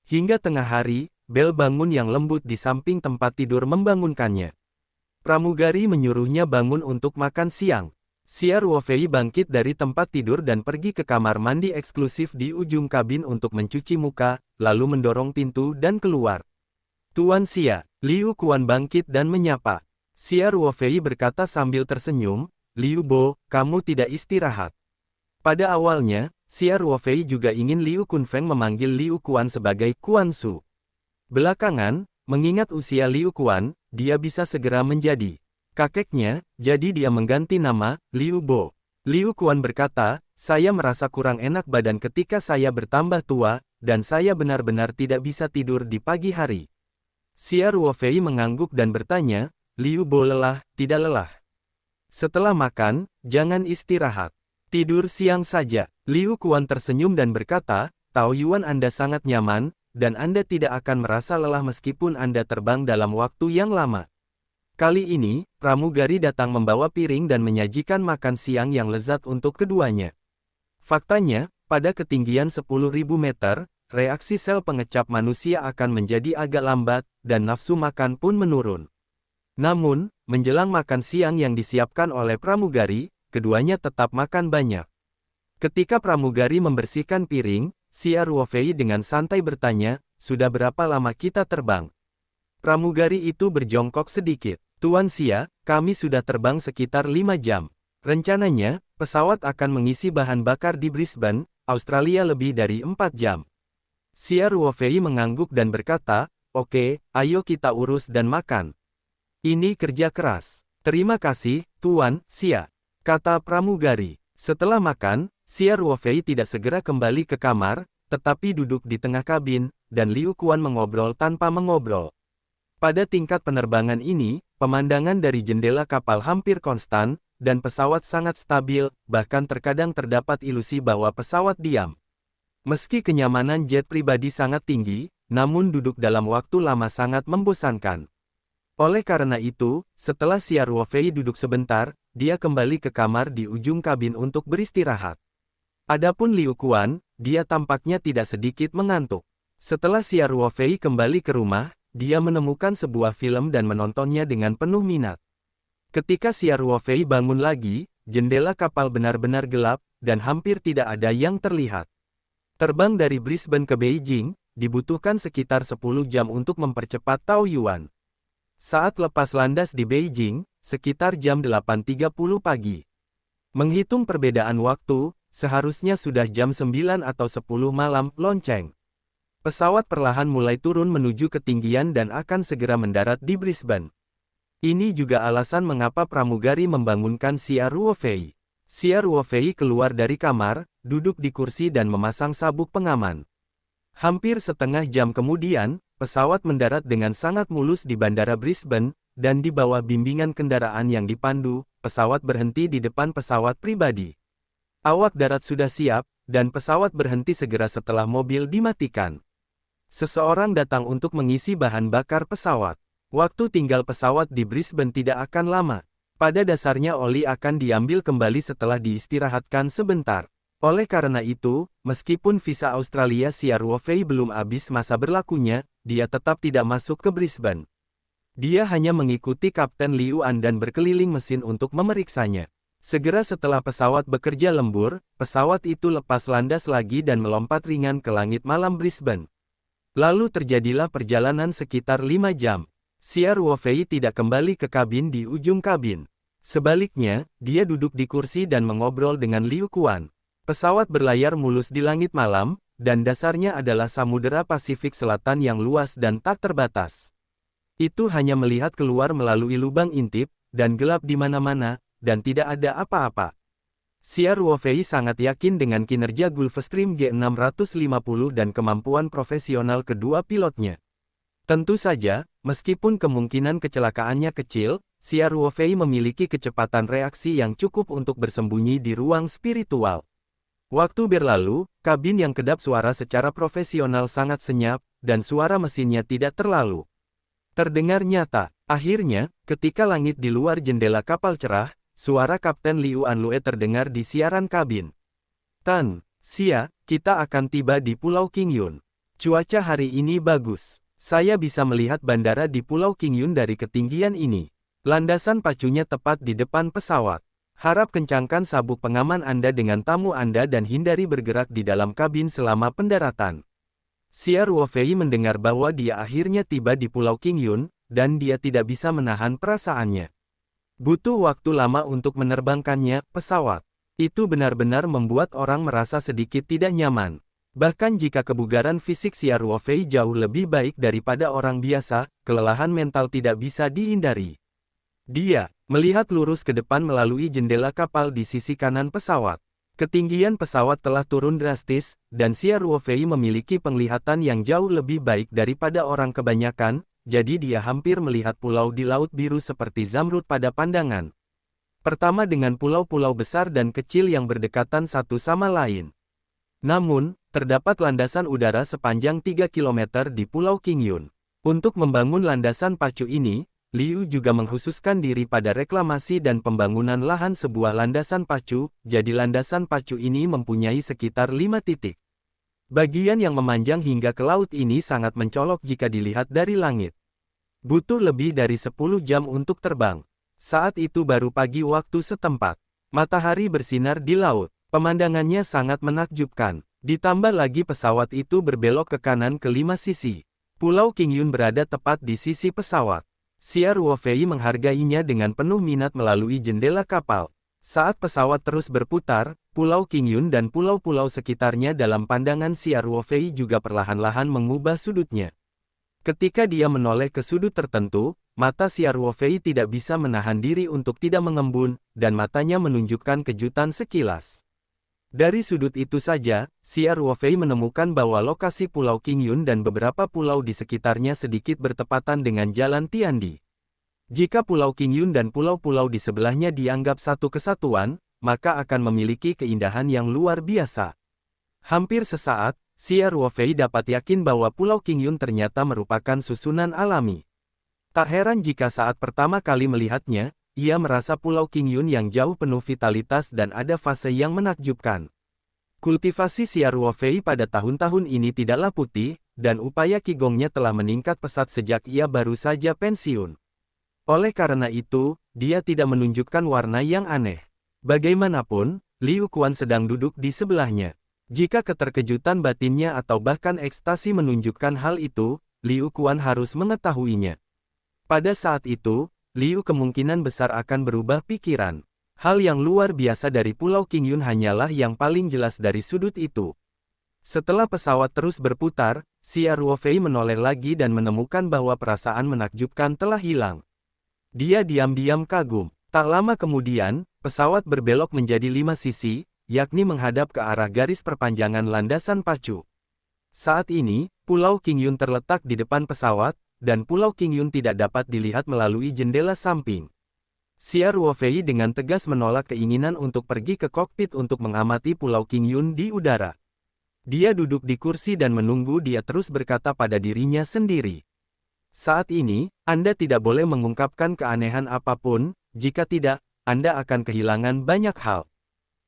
Hingga tengah hari, bel bangun yang lembut di samping tempat tidur membangunkannya. Pramugari menyuruhnya bangun untuk makan siang. Xia Ruofei bangkit dari tempat tidur dan pergi ke kamar mandi eksklusif di ujung kabin untuk mencuci muka, lalu mendorong pintu dan keluar. Tuan Xia, Liu Quan bangkit dan menyapa. Xia Ruofei berkata sambil tersenyum, Liu Bo, kamu tidak istirahat. Pada awalnya, Xia Ruofei juga ingin Liu Kunfeng memanggil Liu Quan sebagai Quan Su. Belakangan, mengingat usia Liu Quan, dia bisa segera menjadi kakeknya, jadi dia mengganti nama, Liu Bo. Liu Quan berkata, saya merasa kurang enak badan ketika saya bertambah tua, dan saya benar-benar tidak bisa tidur di pagi hari. Xia Ruofei mengangguk dan bertanya, Liu Bo lelah, tidak lelah. Setelah makan, jangan istirahat. Tidur siang saja. Liu Quan tersenyum dan berkata, Tao Yuan Anda sangat nyaman, dan Anda tidak akan merasa lelah meskipun Anda terbang dalam waktu yang lama. Kali ini, pramugari datang membawa piring dan menyajikan makan siang yang lezat untuk keduanya. Faktanya, pada ketinggian 10.000 meter, reaksi sel pengecap manusia akan menjadi agak lambat, dan nafsu makan pun menurun. Namun, menjelang makan siang yang disiapkan oleh pramugari, keduanya tetap makan banyak. Ketika pramugari membersihkan piring, Xia Ruofei dengan santai bertanya, sudah berapa lama kita terbang? Pramugari itu berjongkok sedikit. Tuan Xia, kami sudah terbang sekitar 5 jam. Rencananya, pesawat akan mengisi bahan bakar di Brisbane, Australia lebih dari 4 jam. Xia Ruofei mengangguk dan berkata, oke, ayo kita urus dan makan. Ini kerja keras. Terima kasih, Tuan Xia, kata pramugari. Setelah makan, Xia Ruofei tidak segera kembali ke kamar, tetapi duduk di tengah kabin, dan Liu Quan mengobrol tanpa mengobrol. Pada tingkat penerbangan ini, pemandangan dari jendela kapal hampir konstan, dan pesawat sangat stabil, bahkan terkadang terdapat ilusi bahwa pesawat diam. Meski kenyamanan jet pribadi sangat tinggi, namun duduk dalam waktu lama sangat membosankan. Oleh karena itu, setelah Xia Ruofei duduk sebentar, dia kembali ke kamar di ujung kabin untuk beristirahat. Adapun Liu Quan, dia tampaknya tidak sedikit mengantuk. Setelah Xia Ruofei kembali ke rumah, dia menemukan sebuah film dan menontonnya dengan penuh minat. Ketika Xia Ruofei bangun lagi, jendela kapal benar-benar gelap, dan hampir tidak ada yang terlihat. Terbang dari Brisbane ke Beijing, dibutuhkan sekitar 10 jam untuk mempercepat Taoyuan. Saat lepas landas di Beijing, sekitar jam 8.30 pagi. Menghitung perbedaan waktu, seharusnya sudah jam 9 atau 10 malam, lonceng. Pesawat perlahan mulai turun menuju ketinggian dan akan segera mendarat di Brisbane. Ini juga alasan mengapa pramugari membangunkan Xia Ruofei. Xia Ruofei keluar dari kamar, duduk di kursi dan memasang sabuk pengaman. Hampir setengah jam kemudian, pesawat mendarat dengan sangat mulus di Bandara Brisbane, dan di bawah bimbingan kendaraan yang dipandu, pesawat berhenti di depan pesawat pribadi. Awak darat sudah siap, dan pesawat berhenti segera setelah mobil dimatikan. Seseorang datang untuk mengisi bahan bakar pesawat. Waktu tinggal pesawat di Brisbane tidak akan lama. Pada dasarnya oli akan diambil kembali setelah diistirahatkan sebentar. Oleh karena itu, meskipun visa Australia Xia Ruofei belum habis masa berlakunya, dia tetap tidak masuk ke Brisbane. Dia hanya mengikuti Kapten Liu An dan berkeliling mesin untuk memeriksanya. Segera setelah pesawat bekerja lembur, pesawat itu lepas landas lagi dan melompat ringan ke langit malam Brisbane. Lalu terjadilah perjalanan sekitar 5 jam. Xia Ruofei tidak kembali ke kabin di ujung kabin. Sebaliknya, dia duduk di kursi dan mengobrol dengan Liu Kuan. Pesawat berlayar mulus di langit malam, dan dasarnya adalah Samudera Pasifik Selatan yang luas dan tak terbatas. Itu hanya melihat keluar melalui lubang intip, dan gelap di mana-mana, dan tidak ada apa-apa. Xia Ruofei sangat yakin dengan kinerja Gulfstream G650 dan kemampuan profesional kedua pilotnya. Tentu saja, meskipun kemungkinan kecelakaannya kecil, Xia Ruofei memiliki kecepatan reaksi yang cukup untuk bersembunyi di ruang spiritual. Waktu berlalu, kabin yang kedap suara secara profesional sangat senyap, dan suara mesinnya tidak terlalu terdengar nyata. Akhirnya, ketika langit di luar jendela kapal cerah, suara Kapten Liu Anlue terdengar di siaran kabin. Tan, Xia, kita akan tiba di Pulau Qingyun. Cuaca hari ini bagus. Saya bisa melihat bandara di Pulau Qingyun dari ketinggian ini. Landasan pacunya tepat di depan pesawat. Harap kencangkan sabuk pengaman Anda dengan tamu Anda dan hindari bergerak di dalam kabin selama pendaratan. Xia Ruofei mendengar bahwa dia akhirnya tiba di Pulau Qingyun, dan dia tidak bisa menahan perasaannya. Butuh waktu lama untuk menerbangkannya, pesawat. Itu benar-benar membuat orang merasa sedikit tidak nyaman. Bahkan jika kebugaran fisik Xia Ruofei jauh lebih baik daripada orang biasa, kelelahan mental tidak bisa dihindari. Dia melihat lurus ke depan melalui jendela kapal di sisi kanan pesawat. Ketinggian pesawat telah turun drastis, dan Xia Ruofei memiliki penglihatan yang jauh lebih baik daripada orang kebanyakan, jadi dia hampir melihat pulau di Laut Biru seperti zamrud pada pandangan. Pertama dengan pulau-pulau besar dan kecil yang berdekatan satu sama lain. Namun, terdapat landasan udara sepanjang 3 km di Pulau Qingyun. Untuk membangun landasan pacu ini, Liu juga mengkhususkan diri pada reklamasi dan pembangunan lahan sebuah landasan pacu, jadi landasan pacu ini mempunyai sekitar 5 titik. Bagian yang memanjang hingga ke laut ini sangat mencolok jika dilihat dari langit. Butuh lebih dari 10 jam untuk terbang. Saat itu baru pagi waktu setempat. Matahari bersinar di laut. Pemandangannya sangat menakjubkan. Ditambah lagi pesawat itu berbelok ke kanan ke 5 sisi. Pulau Qingyun berada tepat di sisi pesawat. Xia Ruofei menghargainya dengan penuh minat melalui jendela kapal. Saat pesawat terus berputar, Pulau Qingyun dan pulau-pulau sekitarnya dalam pandangan Xia Ruofei juga perlahan-lahan mengubah sudutnya. Ketika dia menoleh ke sudut tertentu, mata Xia Ruofei tidak bisa menahan diri untuk tidak mengembun, dan matanya menunjukkan kejutan sekilas. Dari sudut itu saja, Xia Ruofei menemukan bahwa lokasi Pulau Qingyun dan beberapa pulau di sekitarnya sedikit bertepatan dengan Jalan Tiandi. Jika Pulau Qingyun dan pulau-pulau di sebelahnya dianggap satu kesatuan, maka akan memiliki keindahan yang luar biasa. Hampir sesaat, Xia Ruofei dapat yakin bahwa Pulau Qingyun ternyata merupakan susunan alami. Tak heran jika saat pertama kali melihatnya, ia merasa Pulau Qingyun yang jauh penuh vitalitas dan ada fase yang menakjubkan. Kultivasi Xia Ruofei pada tahun-tahun ini tidaklah putih, dan upaya Qigongnya telah meningkat pesat sejak ia baru saja pensiun. Oleh karena itu, dia tidak menunjukkan warna yang aneh. Bagaimanapun, Liu Quan sedang duduk di sebelahnya. Jika keterkejutan batinnya atau bahkan ekstasi menunjukkan hal itu, Liu Quan harus mengetahuinya. Pada saat itu, Liu kemungkinan besar akan berubah pikiran. Hal yang luar biasa dari Pulau Qingyun hanyalah yang paling jelas dari sudut itu. Setelah pesawat terus berputar, Xia Ruofei menoleh lagi dan menemukan bahwa perasaan menakjubkan telah hilang. Dia diam-diam kagum. Tak lama kemudian, pesawat berbelok menjadi 5 sisi, yakni menghadap ke arah garis perpanjangan landasan pacu. Saat ini, Pulau Qingyun terletak di depan pesawat, dan Pulau Qingyun tidak dapat dilihat melalui jendela samping. Xia Ruofei dengan tegas menolak keinginan untuk pergi ke kokpit untuk mengamati Pulau Qingyun di udara. Dia duduk di kursi dan menunggu. Dia terus berkata pada dirinya sendiri. Saat ini, Anda tidak boleh mengungkapkan keanehan apapun, jika tidak, Anda akan kehilangan banyak hal.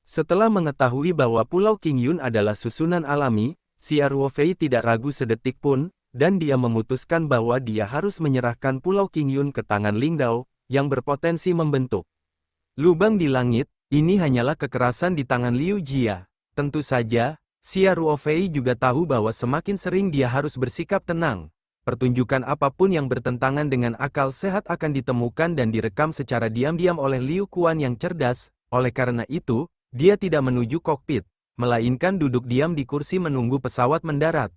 Setelah mengetahui bahwa Pulau Qingyun adalah susunan alami, Xia Ruofei tidak ragu sedetik pun, dan dia memutuskan bahwa dia harus menyerahkan Pulau Qingyun ke tangan Ling Dao, yang berpotensi membentuk lubang di langit. Ini hanyalah kekerasan di tangan Liu Jia. Tentu saja, Xia Ruofei juga tahu bahwa semakin sering dia harus bersikap tenang, pertunjukan apapun yang bertentangan dengan akal sehat akan ditemukan dan direkam secara diam-diam oleh Liu Quan yang cerdas. Oleh karena itu, dia tidak menuju kokpit, melainkan duduk diam di kursi menunggu pesawat mendarat.